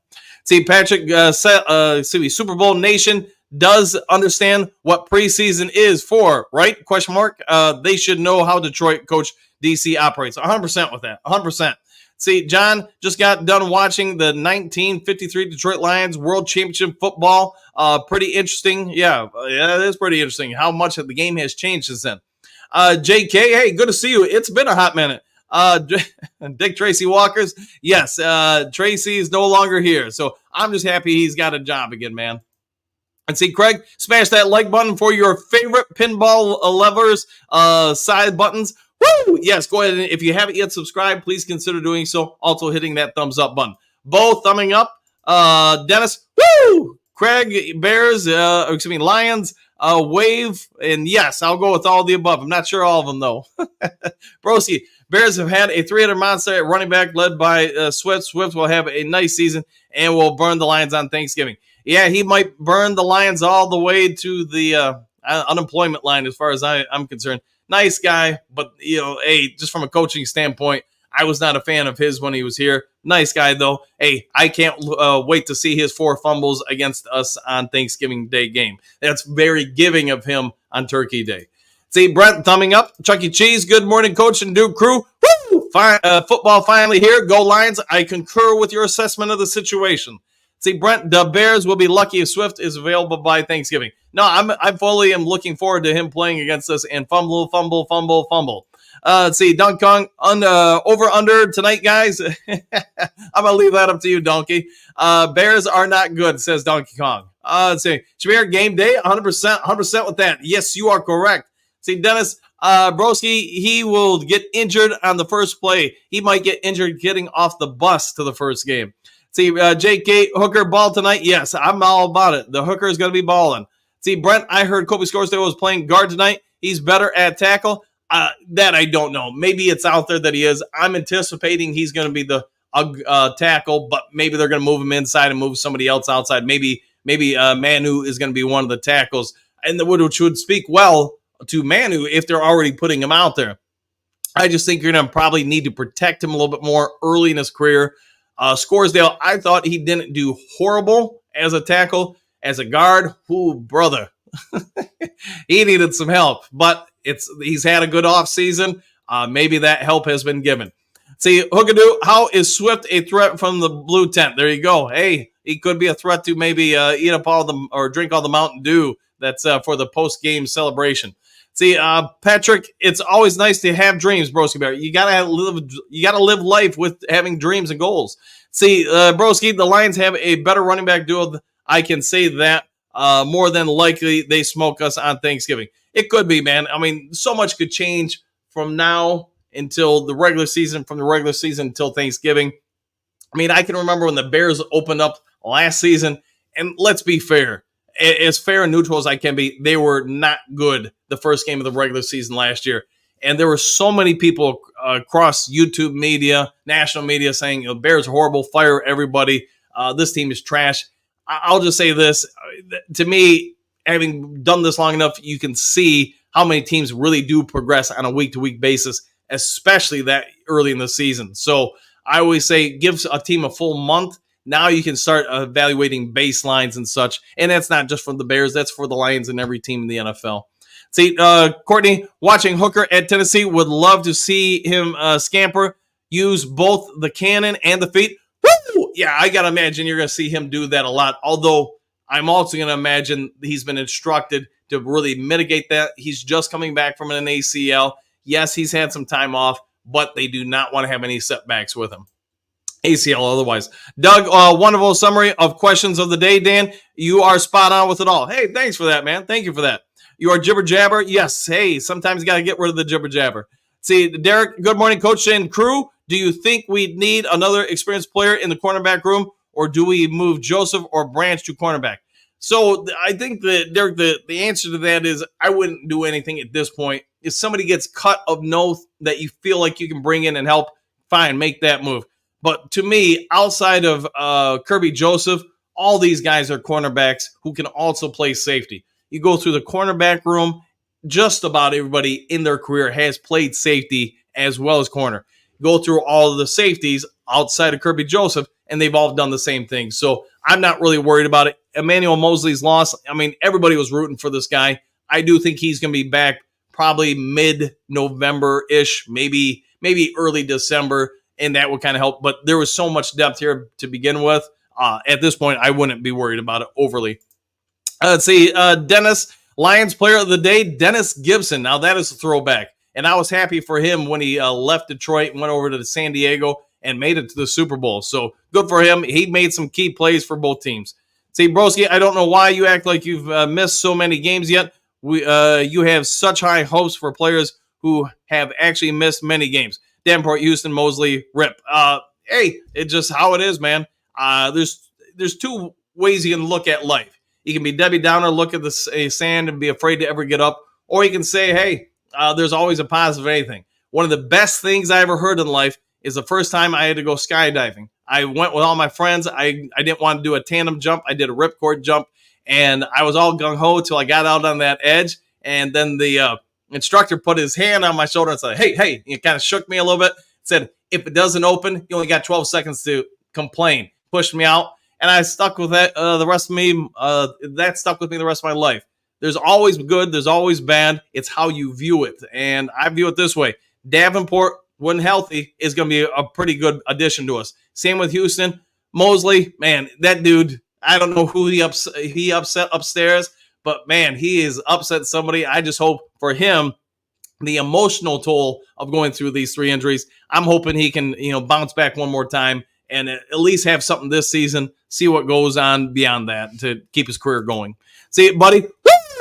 See, Patrick, Super Bowl Nation does understand what preseason is for, right? Question mark. They should know how Detroit coach DC operates. 100% with that. 100%. See, John just got done watching the 1953 Detroit Lions World Championship football. Pretty interesting. Yeah, it is pretty interesting how much of the game has changed since then. JK, hey, good to see you. It's been a hot minute. Dick Tracy Walkers, yes, Tracy is no longer here, so I'm just happy he's got a job again, man. And see, Craig, smash that like button for your favorite pinball levers, side buttons. Woo! Yes, go ahead, and if you haven't yet subscribed, please consider doing so. Also hitting that thumbs up button. Bo, thumbing up. Dennis, woo! Craig, Bears, Lions, wave, and yes, I'll go with all the above. I'm not sure all of them, though. Broski, Bears have had a 300 monster at running back led by Swift. Swift will have a nice season and will burn the Lions on Thanksgiving. Yeah, he might burn the Lions all the way to the unemployment line as far as I'm concerned. Nice guy, but, hey, just from a coaching standpoint, I was not a fan of his when he was here. Nice guy, though. Hey, I can't wait to see his 4 fumbles against us on Thanksgiving Day game. That's very giving of him on Turkey Day. See, Brent thumbing up. Chuck E. Cheese, good morning, coach and Duke crew. Woo! Football finally here. Go Lions. I concur with your assessment of the situation. See, Brent, the Bears will be lucky if Swift is available by Thanksgiving. No, I fully am looking forward to him playing against us and fumble. Let's see, Donkey Kong, over under tonight, guys. I'm going to leave that up to you, Donkey. Bears are not good, says Donkey Kong. Let's see, Shabir, game day, 100% with that. Yes, you are correct. See, Dennis, Broski, he will get injured on the first play. He might get injured getting off the bus to the first game. See, JK, Hooker ball tonight. Yes, I'm all about it. The Hooker is going to be balling. See, Brent, I heard Kobe Scorsdale was playing guard tonight. He's better at tackle. That I don't know. Maybe it's out there that he is. I'm anticipating he's going to be the tackle, but maybe they're going to move him inside and move somebody else outside. Maybe Manu is going to be one of the tackles, and which would speak well to Manu if they're already putting him out there. I just think you're going to probably need to protect him a little bit more early in his career. Scorsdale, I thought he didn't do horrible as a tackle. As a guard, ooh, brother, he needed some help, but he's had a good offseason. Maybe that help has been given. See, Hookadoo, how is Swift a threat from the blue tent? There you go. Hey, he could be a threat to maybe eat up or drink all the Mountain Dew that's for the post-game celebration. See, Patrick, it's always nice to have dreams, Broski Bear. You gotta live life with having dreams and goals. See, Broski, the Lions have a better running back duo. I can say that. More than likely, they smoke us on Thanksgiving. It could be, man. I mean, so much could change from now until the regular season, from the regular season until Thanksgiving. I mean, I can remember when the Bears opened up last season, and let's be fair. As fair and neutral as I can be, they were not good the first game of the regular season last year. And there were so many people across YouTube media, national media saying, Bears are horrible, fire everybody. This team is trash. I'll just say this. To me, having done this long enough, you can see how many teams really do progress on a week-to-week basis, especially that early in the season. So I always say give a team a full month. Now you can start evaluating baselines and such. And that's not just for the Bears. That's for the Lions and every team in the NFL. See, Courtney, watching Hooker at Tennessee, would love to see him scamper, use both the cannon and the feet. Woo! Yeah, I got to imagine you're going to see him do that a lot. Although I'm also going to imagine he's been instructed to really mitigate that. He's just coming back from an ACL. Yes, he's had some time off, but they do not want to have any setbacks with him. ACL otherwise. Doug, wonderful summary of questions of the day, Dan. You are spot on with it all. Hey, thanks for that, man. Thank you for that. You are jibber jabber. Yes. Hey, sometimes you got to get rid of the jibber jabber. See, Derek, good morning, Coach and crew. Do you think we need another experienced player in the cornerback room, or do we move Joseph or Branch to cornerback? So I think that, Derek, the answer to that is I wouldn't do anything at this point. If somebody gets cut of note that you feel like you can bring in and help, fine, make that move. But to me, outside of Kirby Joseph, all these guys are cornerbacks who can also play safety. You go through the cornerback room, just about everybody in their career has played safety as well as corner. Go through all of the safeties outside of Kirby Joseph, and they've all done the same thing. So I'm not really worried about it. Emmanuel Mosley's loss, I mean, everybody was rooting for this guy. I do think he's going to be back probably mid-November-ish, maybe early December, and that would kind of help. But there was so much depth here to begin with. At this point, I wouldn't be worried about it overly. Let's see, Dennis, Lions player of the day, Dennis Gibson. Now, that is a throwback. And I was happy for him when he left Detroit and went over to San Diego and made it to the Super Bowl. So good for him. He made some key plays for both teams. See, Broski, I don't know why you act like you've missed so many games yet. You have such high hopes for players who have actually missed many games. Davenport, Houston, Mosley, Rip. Hey, it's just how it is, man. There's two ways you can look at life. You can be Debbie Downer, look at the sand and be afraid to ever get up. Or you can say, hey, there's always a positive anything. One of the best things I ever heard in life is the first time I had to go skydiving. I went with all my friends. I didn't want to do a tandem jump. I did a ripcord jump, and I was all gung-ho till I got out on that edge. And then the instructor put his hand on my shoulder and said, hey. It kind of shook me a little bit. Said, if it doesn't open, you only got 12 seconds to complain. Pushed me out, and I stuck with that the rest of me. That stuck with me the rest of my life. There's always good. There's always bad. It's how you view it. And I view it this way. Davenport, when healthy, is going to be a pretty good addition to us. Same with Houston. Mosley, man, that dude, I don't know who he upset upstairs, but, man, he is upset somebody. I just hope for him the emotional toll of going through these 3 injuries. I'm hoping he can, bounce back one more time and at least have something this season, see what goes on beyond that to keep his career going. See, buddy.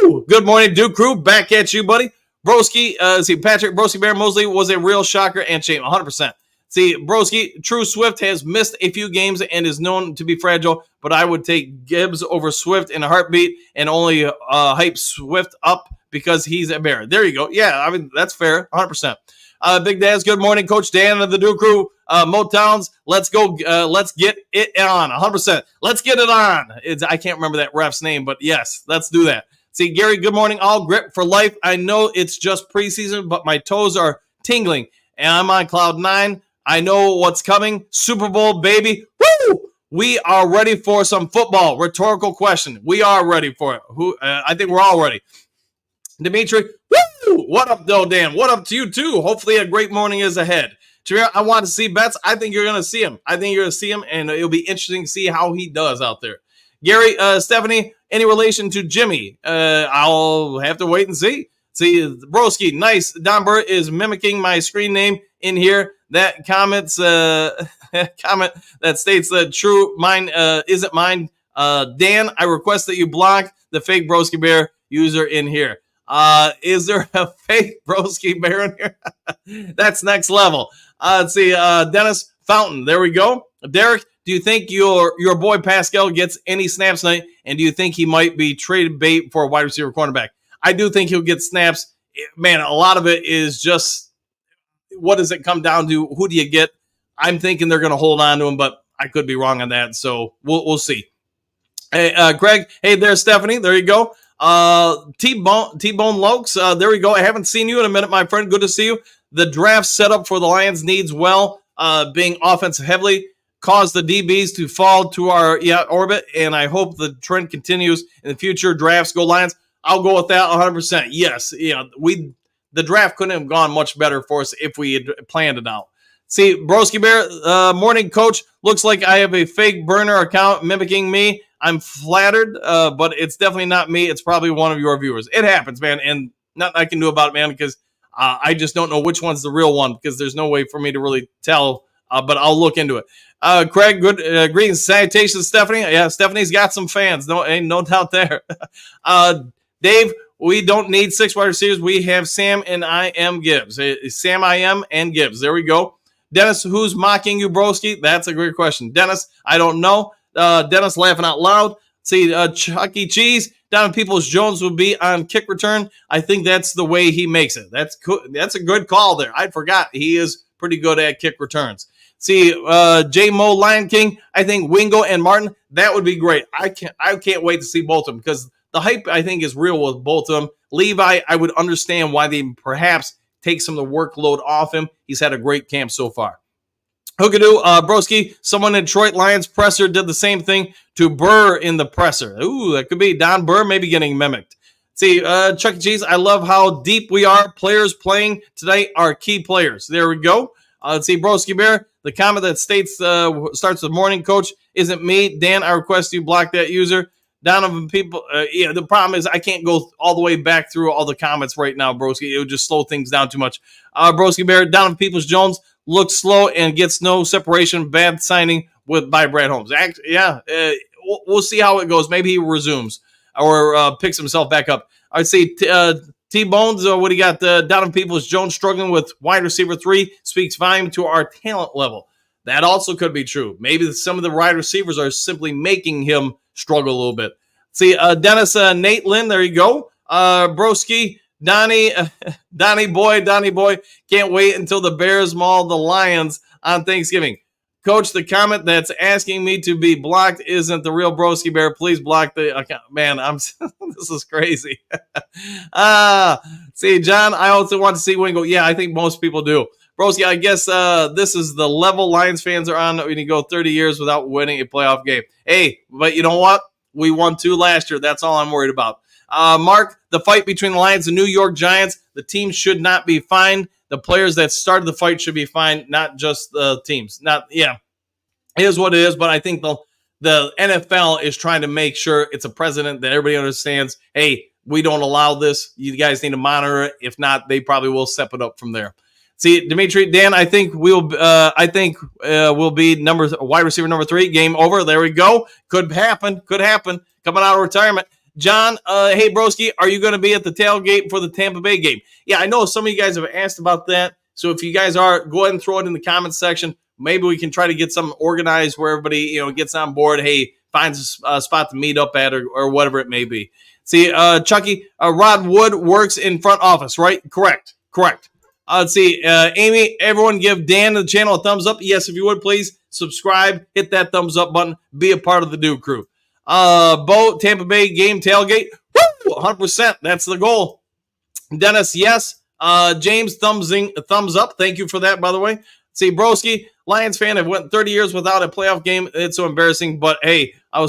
Woo! Good morning, Duke Crew. Back at you, buddy. Broski, Patrick, Broski Bear Mosley was a real shocker and shame, 100%. See, Broski, True Swift has missed a few games and is known to be fragile, but I would take Gibbs over Swift in a heartbeat and only hype Swift up because he's a Bear. There you go. Yeah, I mean, that's fair, 100%. Big Daz, good morning, Coach Dan of the Duke Crew. Motowns, let's go. Let's get it on, 100%. Let's get it on. I can't remember that ref's name, but yes, let's do that. See, Gary, good morning, all grip for life. I know it's just preseason, but my toes are tingling, and I'm on cloud 9. I know what's coming. Super Bowl, baby. Woo! We are ready for some football. Rhetorical question. We are ready for it. I think we're all ready. Dimitri, woo! What up, though, Dan? What up to you, too? Hopefully a great morning is ahead. Jameer, I want to see bets. I think you're going to see him. And it'll be interesting to see how he does out there. Gary, Stephanie, any relation to Jimmy? I'll have to wait and see. See, Broski, nice. Don Burr is mimicking my screen name in here. That comments comment that states that true mine isn't mine. Dan, I request that you block the fake Broski Bear user in here. Is there a fake Broski Bear in here? That's next level. Let's see. Dennis Fountain. There we go. Derek, do you think your boy Pascal gets any snaps tonight? And do you think he might be traded bait for a wide receiver cornerback? I do think he'll get snaps. Man, a lot of it is just what does it come down to? Who do you get? I'm thinking they're going to hold on to him, but I could be wrong on that. So we'll see. Hey, Greg. Hey there, Stephanie. There you go. T-Bone Lokes. There we go. I haven't seen you in a minute, my friend. Good to see you. The draft setup for the Lions needs being offensive heavily, caused the DBs to fall to our orbit, and I hope the trend continues in the future. Drafts go Lions. I'll go with that 100%. Yes, the draft couldn't have gone much better for us if we had planned it out. See, Broski Bear, morning coach. Looks like I have a fake burner account mimicking me. I'm flattered, but it's definitely not me. It's probably one of your viewers. It happens, man, and nothing I can do about it, man, because I just don't know which one's the real one because there's no way for me to really tell, but I'll look into it. Craig, good greetings, salutations, Stephanie. Yeah, Stephanie's got some fans. Ain't no doubt there. Dave, we don't need 6 wide receivers. We have Sam and I am Gibbs. Sam, I am, and Gibbs. There we go. Dennis, who's mocking you, broski? That's a great question. Dennis, I don't know. Dennis laughing out loud. See, Chuck E. Cheese, Donovan Peoples-Jones will be on kick return. I think that's the way he makes it. That's a good call there. I forgot he is pretty good at kick returns. See, J. Mo Lion King, I think Wingo and Martin, that would be great. I can't wait to see both of them because the hype, I think, is real with both of them. Levi, I would understand why they perhaps take some of the workload off him. He's had a great camp so far. Hookadoo, Broski, someone in Detroit Lions presser did the same thing to Burr in the presser. Ooh, that could be Don Burr maybe getting mimicked. See, Chuck E. Cheese, I love how deep we are. Players playing tonight are key players. There we go. Let's see, Broski Bear, the comment that states starts with morning coach isn't me. Dan, I request you block that user. Donovan people, the problem is I can't go all the way back through all the comments right now, Broski. It would just slow things down too much. Broski Bear, Donovan Peoples-Jones looks slow and gets no separation. Bad signing by Brad Holmes. We'll see how it goes. Maybe he resumes or picks himself back up. I'd say T-Bones, what do you got? Donovan Peoples-Jones struggling with wide receiver 3 speaks volume to our talent level. That also could be true. Maybe some of the wide receivers are simply making him struggle a little bit. See, Dennis, Nate Lynn, there you go. Broski, Donnie boy, can't wait until the Bears maul the Lions on Thanksgiving. Coach, the comment that's asking me to be blocked isn't the real Broski Bear. Please block the account. Man, this is crazy. See, John, I also want to see Wingo. Yeah, I think most people do. Broski, I guess this is the level Lions fans are on when you go 30 years without winning a playoff game. Hey, but you know what? We won 2 last year. That's all I'm worried about. Mark, the fight between the Lions and New York Giants, the team should not be fined. The players that started the fight should be fined, not just the teams. It is what it is, but I think the NFL is trying to make sure it's a precedent that everybody understands, hey, we don't allow this. You guys need to monitor it. If not, they probably will step it up from there. See, Dimitri, Dan, I think we'll be wide receiver number 3. Game over. There we go. Could happen. Coming out of retirement. John, hey, Broski, are you going to be at the tailgate for the Tampa Bay game? Yeah, I know some of you guys have asked about that. So if you guys are, go ahead and throw it in the comments section. Maybe we can try to get something organized where everybody, gets on board. Hey, finds a spot to meet up at or whatever it may be. See, Chucky, Rod Wood works in front office, right? Correct. Let's see, Amy, everyone give Dan the channel a thumbs up. Yes, if you would, please subscribe, hit that thumbs up button, be a part of the Duke crew. Bo, Tampa Bay game tailgate, 100%. That's the goal. Dennis, yes. James, thumbs up. Thank you for that, by the way. See, Broski, Lions fan, I've went 30 years without a playoff game. It's so embarrassing, but hey, I will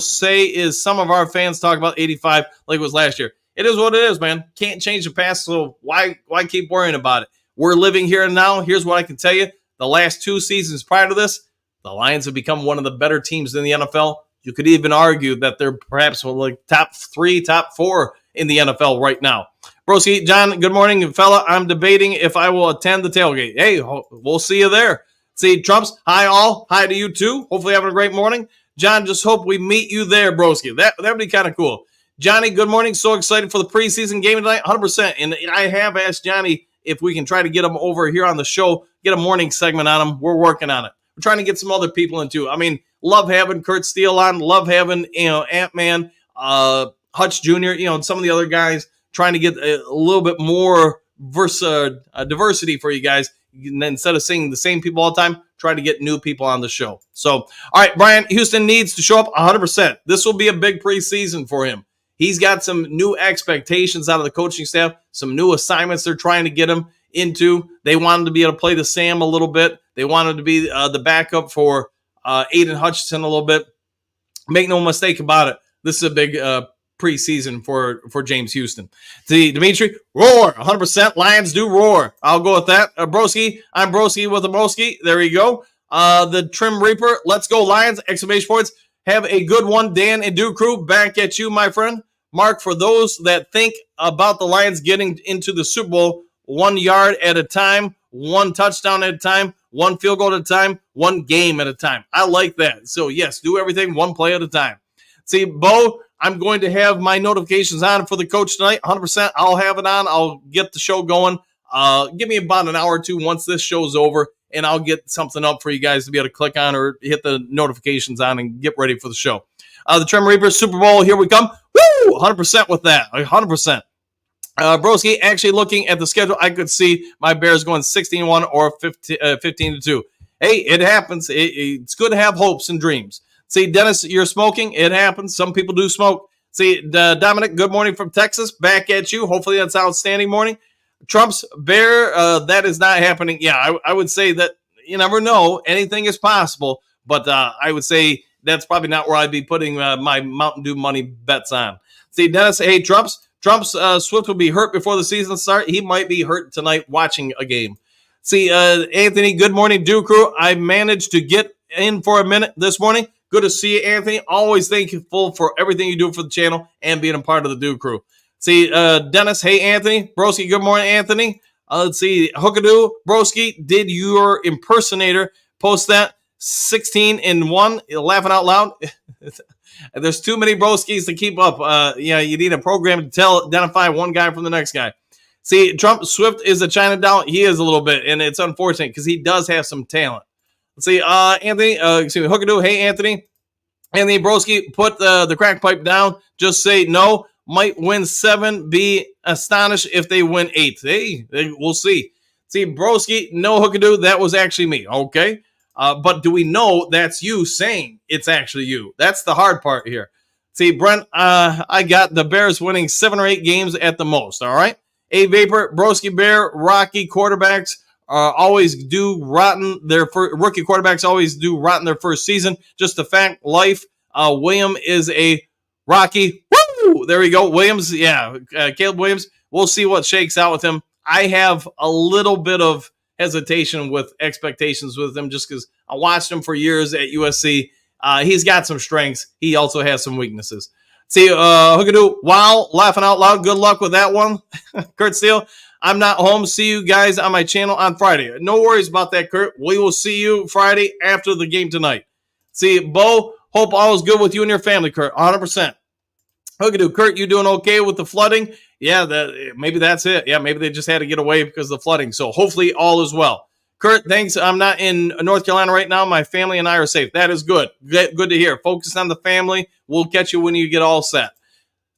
say some of our fans talk about 85 like it was last year. It is what it is, man. Can't change the past, so why keep worrying about it? We're living here and now. Here's what I can tell you. The last 2 seasons prior to this, the Lions have become one of the better teams in the NFL. You could even argue that they're perhaps like top 3, top 4 in the NFL right now. Broski, John, good morning, fella. I'm debating if I will attend the tailgate. Hey, we'll see you there. See, Trumps, hi all. Hi to you too. Hopefully having a great morning. John, just hope we meet you there, broski. That would be kind of cool. Johnny, good morning. So excited for the preseason game tonight. 100%. And I have asked Johnny if we can try to get him over here on the show, get a morning segment on him. We're working on it. We're trying to get some other people in too. I mean, love having Kurt Steele on. Love having, Ant-Man, Hutch Jr., and some of the other guys, trying to get a little bit more diversity for you guys. Instead of seeing the same people all the time, try to get new people on the show. So, all right, Brian, Houston needs to show up 100%. This will be a big preseason for him. He's got some new expectations out of the coaching staff, some new assignments they're trying to get him into. They wanted to be able to play the Sam a little bit. They wanted to be the backup for Aiden Hutchinson a little bit. Make no mistake about it. This is a big preseason for James Houston. See, Dimitri, roar, 100%. Lions do roar. I'll go with that. Broski, I'm Broski with a Broski. There you go. The Trim Reaper, let's go Lions, exclamation points. Have a good one, Dan and Duke Crew. Back at you, my friend. Mark, for those that think about the Lions getting into the Super Bowl 1 yard at a time, 1 touchdown at a time, 1 field goal at a time, 1 game at a time. I like that. So, yes, do everything 1 play at a time. See, Bo, I'm going to have my notifications on for the coach tonight. 100%. I'll have it on. I'll get the show going. Give me about an hour or two once this show's over, and I'll get something up for you guys to be able to click on or hit the notifications on and get ready for the show. The Trem Reaper Super Bowl, here we come. Woo! 100% with that. 100%. Broski, actually looking at the schedule, I could see my Bears going 16-1 or 15-2. Hey, it happens. It's good to have hopes and dreams. See, Dennis, you're smoking. It happens. Some people do smoke. See, Dominic, good morning from Texas. Back at you. Hopefully that's an outstanding morning. Trump's Bear, that is not happening. Yeah, I would say that you never know. Anything is possible. But I would say that's probably not where I'd be putting my Mountain Dew money bets on. See, Dennis, hey, Trump's Swift will be hurt before the season starts. He might be hurt tonight watching a game. See, Anthony, good morning, Dew Crew. I managed to get in for a minute this morning. Good to see you, Anthony. Always thankful for everything you do for the channel and being a part of the Dew Crew. See, Dennis, hey, Anthony. Broski, good morning, Anthony. Let's see, Hookadoo, Broski, did your impersonator post that? 16-1, laughing out loud. There's too many Broskis to keep up. You need a program to identify one guy from the next guy. See, Trump Swift is a China doll. He is a little bit, and it's unfortunate because he does have some talent. Let's see, Anthony, Hookadoo, hey, Anthony. Anthony Broski, put the crack pipe down. Just say no. Might win 7. Be astonished if they win 8. Hey, we'll see. See, Broski, no, Hookadoo, that was actually me. Okay. But do we know that's you saying it's actually you? That's the hard part here. See, Brent, I got the Bears winning 7 or 8 games at the most. All right. A Vapor, Broski Bear, Rocky quarterbacks always do rotten. Rookie quarterbacks always do rotten their first season. Just a fact, life. William is a Rocky. Woo! There we go. Williams, yeah. Caleb Williams. We'll see what shakes out with him. I have a little bit of hesitation with expectations with him just because I watched him for years at USC. He's got some strengths. He also has some weaknesses. See, Hookadoo, wow, laughing out loud. Good luck with that one. Kurt Steele, I'm not home. See you guys on my channel on Friday. No worries about that, Kurt. We will see you Friday after the game tonight. See, Bo, hope all is good with you and your family, Kurt. 100%. Hookadoo, Kurt, you doing okay with the flooding? Yeah, maybe that's it. Yeah, maybe they just had to get away because of the flooding. So hopefully all is well. Kurt, thanks. I'm not in North Carolina right now. My family and I are safe. That is good. Good to hear. Focus on the family. We'll catch you when you get all set.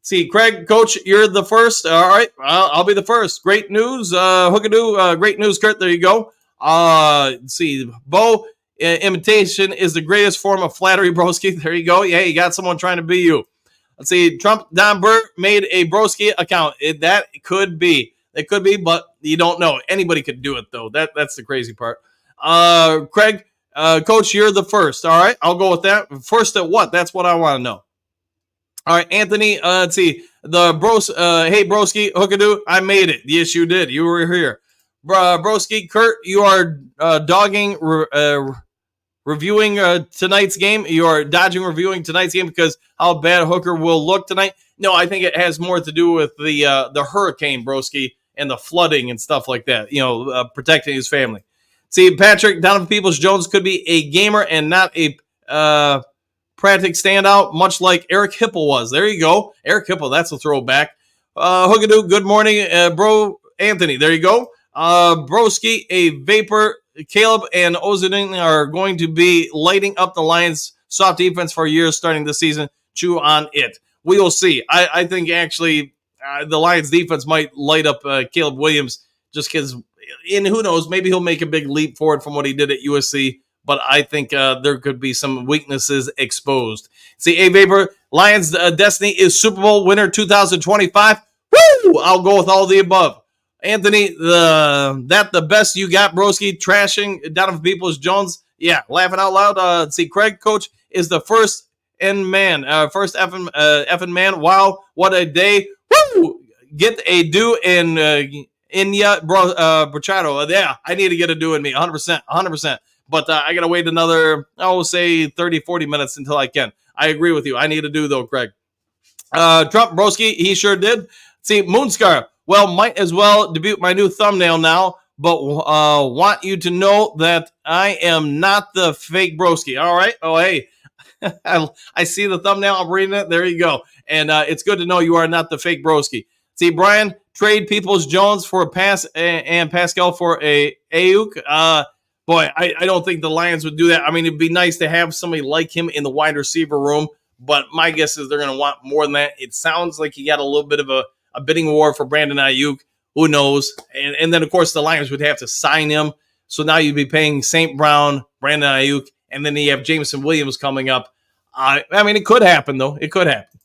See, Craig, Coach, you're the first. All right, I'll be the first. Great news, Hookadoo. Great news, Kurt. There you go. Let's see, Bo, imitation is the greatest form of flattery, broski. There you go. Yeah, you got someone trying to be you. Let's see, Trump, Don Burt made a broski account. That could be. It could be, but you don't know. Anybody could do it, though. That's the crazy part. Craig, Coach, you're the first. All right, I'll go with that. First at what? That's what I want to know. All right, Anthony, let's see. Hey, Broski, Hookadoo, I made it. Yes, you did. You were here. Broski, Kurt, you are dogging reviewing tonight's game. You are dodging reviewing tonight's game because how bad Hooker will look tonight. No, I think it has more to do with the hurricane, broski, and the flooding and stuff like that. Protecting his family. See, Patrick, Donovan Peoples-Jones could be a gamer and not a practic standout, much like Eric Hipple was. There you go. Eric Hipple, that's a throwback. Hoogadoo, good morning, bro. Anthony, there you go. Broski, a vapor. Caleb and Ozadin are going to be lighting up the Lions' soft defense for years starting this season. Chew on it. We will see. I think actually the Lions' defense might light up Caleb Williams just because, and who knows, maybe he'll make a big leap forward from what he did at USC. But I think there could be some weaknesses exposed. See, A-Vapor, Lions' destiny is Super Bowl winner 2025. Woo! I'll go with all the above. Anthony, the best you got, broski, trashing Donovan Peoples-Jones. Yeah, laughing out loud. See, Craig, coach, is the first effing man. Wow, what a day. Woo! Get a do in Inya Brachado. Yeah, I need to get a do in me, 100%. But I got to wait another, say 30, 40 minutes until I can. I agree with you. I need to do, though, Craig. Trump, broski, he sure did. See, Moonscar, well, might as well debut my new thumbnail now, but want you to know that I am not the fake broski. All right? Oh, hey, I see the thumbnail. I'm reading it. There you go. And it's good to know you are not the fake broski. See, Brian, trade Peoples-Jones for a pass and Pascal for a Ayuk. Boy, I don't think the Lions would do that. I mean, it'd be nice to have somebody like him in the wide receiver room, but my guess is they're going to want more than that. It sounds like he got a little bit of a bidding war for Brandon Ayuk. Who knows? And then, of course, the Lions would have to sign him. So now you'd be paying St. Brown, Brandon Ayuk, and then you have Jameson Williams coming up. I mean, it could happen, though. It could happen.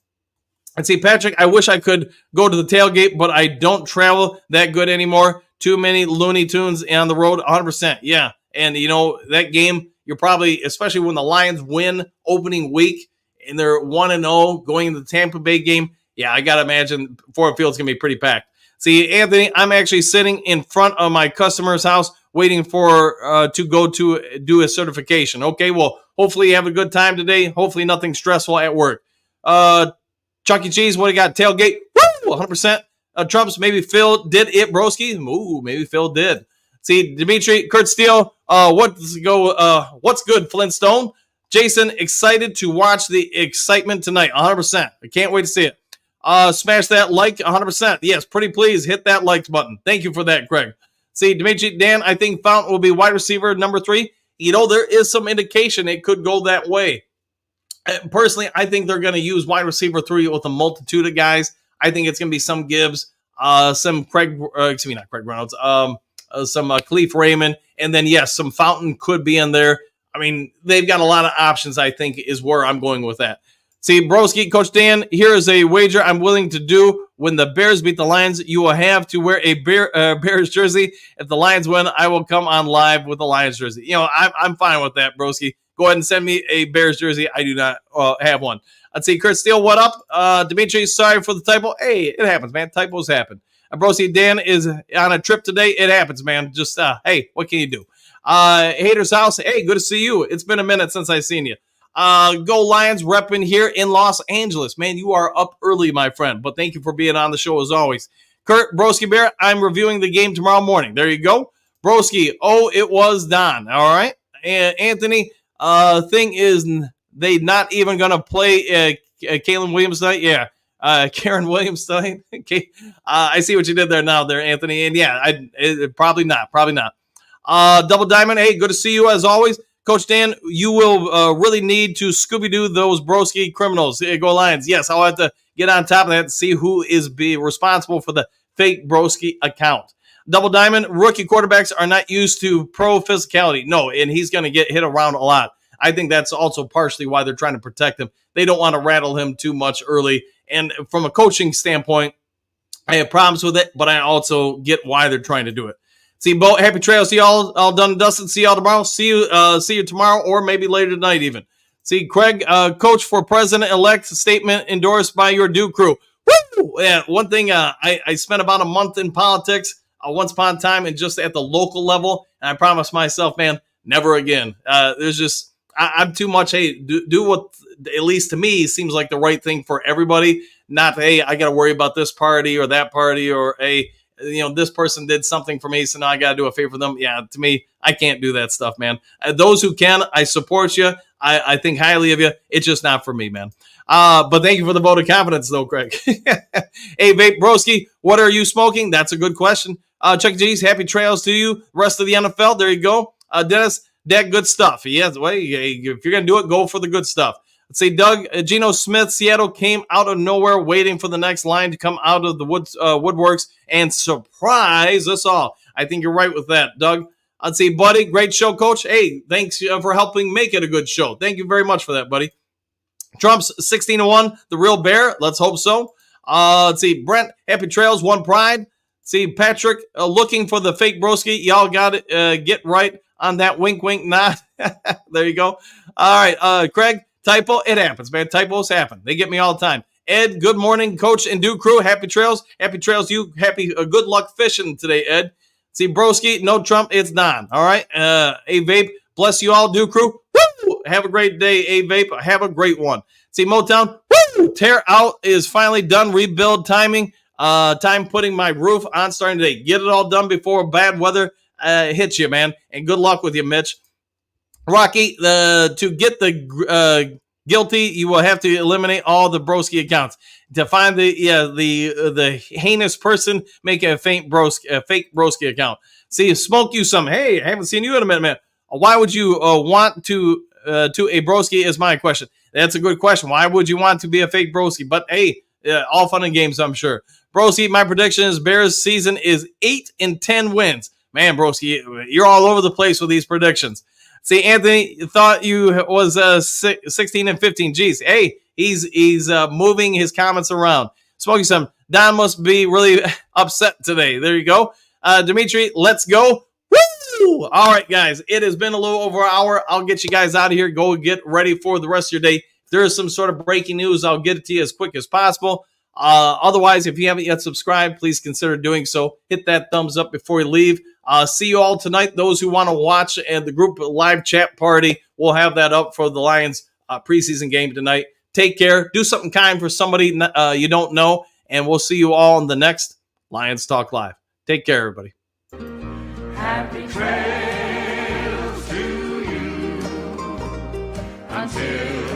And see, Patrick, I wish I could go to the tailgate, but I don't travel that good anymore. Too many Looney Tunes on the road, 100%. Yeah. And, that game, you're probably, especially when the Lions win opening week and they're 1-0 going into the Tampa Bay game, yeah, I got to imagine Ford Field's going to be pretty packed. See, Anthony, I'm actually sitting in front of my customer's house waiting for to go to do a certification. Okay, well, hopefully you have a good time today. Hopefully nothing stressful at work. Chuck E. Cheese, what do you got? Tailgate? Woo! 100%. Trump's, maybe Phil did it, broski. Ooh, maybe Phil did. See, Dimitri, Kurt Steele, what's good, Flintstone? Jason, excited to watch the excitement tonight, 100%. I can't wait to see it. Smash that like, 100%. Yes, pretty please hit that like button. Thank you for that, Greg. See, Dimitri, Dan, I think Fountain will be wide receiver number 3. There is some indication it could go that way. Personally, I think they're going to use wide receiver 3 with a multitude of guys. I think it's going to be some Gibbs, some not Craig Reynolds, some Khalif Raymond, and then, yes, some Fountain could be in there. I mean, they've got a lot of options, I think, is where I'm going with that. See, broski, Coach Dan, here is a wager I'm willing to do. When the Bears beat the Lions, you will have to wear a Bears jersey. If the Lions win, I will come on live with the Lions jersey. I'm fine with that, broski. Go ahead and send me a Bears jersey. I do not have one. I'd say, Kurt Steele, what up? Dimitri, sorry for the typo. Hey, it happens, man. Typos happen. Broski, Dan is on a trip today. It happens, man. Just, hey, what can you do? Hater's House, hey, good to see you. It's been a minute since I've seen you. Go Lions, repping here in Los Angeles. Man, you are up early, my friend, but thank you for being on the show as always. Kurt, Broski Bear, I'm reviewing the game tomorrow morning. There you go. Broski, it was Don. All right. And Anthony, thing is, they not even going to play Kalen Williams tonight. Yeah. Karen Williams tonight. Okay. I see what you did there now there, Anthony. And yeah, probably not. Double Diamond, hey, good to see you as always. Coach Dan, you will really need to Scooby-Doo those broski criminals. Go Lions. Yes, I'll have to get on top of that and see who is responsible for the fake broski account. Double Diamond, rookie quarterbacks are not used to pro physicality. No, and he's going to get hit around a lot. I think that's also partially why they're trying to protect him. They don't want to rattle him too much early. And from a coaching standpoint, I have problems with it, but I also get why they're trying to do it. See, Bo, happy trail. See y'all all done and dusted. See y'all tomorrow. See you tomorrow or maybe later tonight even. See, Craig, coach for president-elect statement endorsed by your Duke crew. Woo! Yeah, one thing, I spent about a month in politics once upon a time and just at the local level, and I promised myself, man, never again. I'm too much. Hey, do what, at least to me, seems like the right thing for everybody. Not, hey, I got to worry about this party or that party, or hey, this person did something for me, so now I got to do a favor for them. Yeah, to me, I can't do that stuff, man. Those who can, I support you. I think highly of you. It's just not for me, man. But thank you for the vote of confidence, though, Craig. Hey, Vape Broski, what are you smoking? That's a good question. Chuck G's, happy trails to you. Rest of the NFL, there you go. Dennis, that good stuff. Yes, well, if you're going to do it, go for the good stuff. Let's say Doug, Geno Smith, Seattle came out of nowhere waiting for the next line to come out of the woodworks and surprise us all. I think you're right with that, Doug. I'd say, buddy, great show, coach. Hey, thanks for helping make it a good show. Thank you very much for that, buddy. Trump's 16-1, the real bear. Let's hope so. Let's see, Brent, happy trails, one pride. See, Patrick, looking for the fake broski. Y'all got it. Get right on that wink, wink, nod. There you go. All right, Craig, typo. It happens, man. Typos happen. They get me all the time. Ed, good morning, coach and do crew. Happy trails. Happy trails to you. Happy, good luck fishing today, Ed. See, broski, no Trump, it's Don. All right. A Vape, bless you all, do crew. Woo! Have a great day, A Vape. Have a great one. See, Motown, woo! Tear out is finally done. Rebuild timing. Time putting my roof on starting today. Get it all done before bad weather hits you, man. And good luck with you, Mitch. Rocky, to get the guilty, you will have to eliminate all the broski accounts. To find the heinous person, make a fake broski account. See, smoke you some. Hey, I haven't seen you in a minute, man. Why would you want to a broski is my question. That's a good question. Why would you want to be a fake broski? But hey, all fun and games, I'm sure. Broski, my prediction is Bears season is 8-10 wins. Man, broski, you're all over the place with these predictions. See, Anthony thought you was 16-15. Jeez, hey, he's moving his comments around. Smoking some. Don must be really upset today. There you go. Dimitri, let's go. Woo! All right, guys, it has been a little over an hour. I'll get you guys out of here. Go get ready for the rest of your day. If there is some sort of breaking news, I'll get it to you as quick as possible. Otherwise, if you haven't yet subscribed, please consider doing so. Hit that thumbs up before you leave. See you all tonight. Those who want to watch and the group live chat party, we'll have that up for the Lions preseason game tonight. Take care. Do something kind for somebody you don't know, and we'll see you all in the next Lions Talk Live. Take care, everybody. Happy trails to you until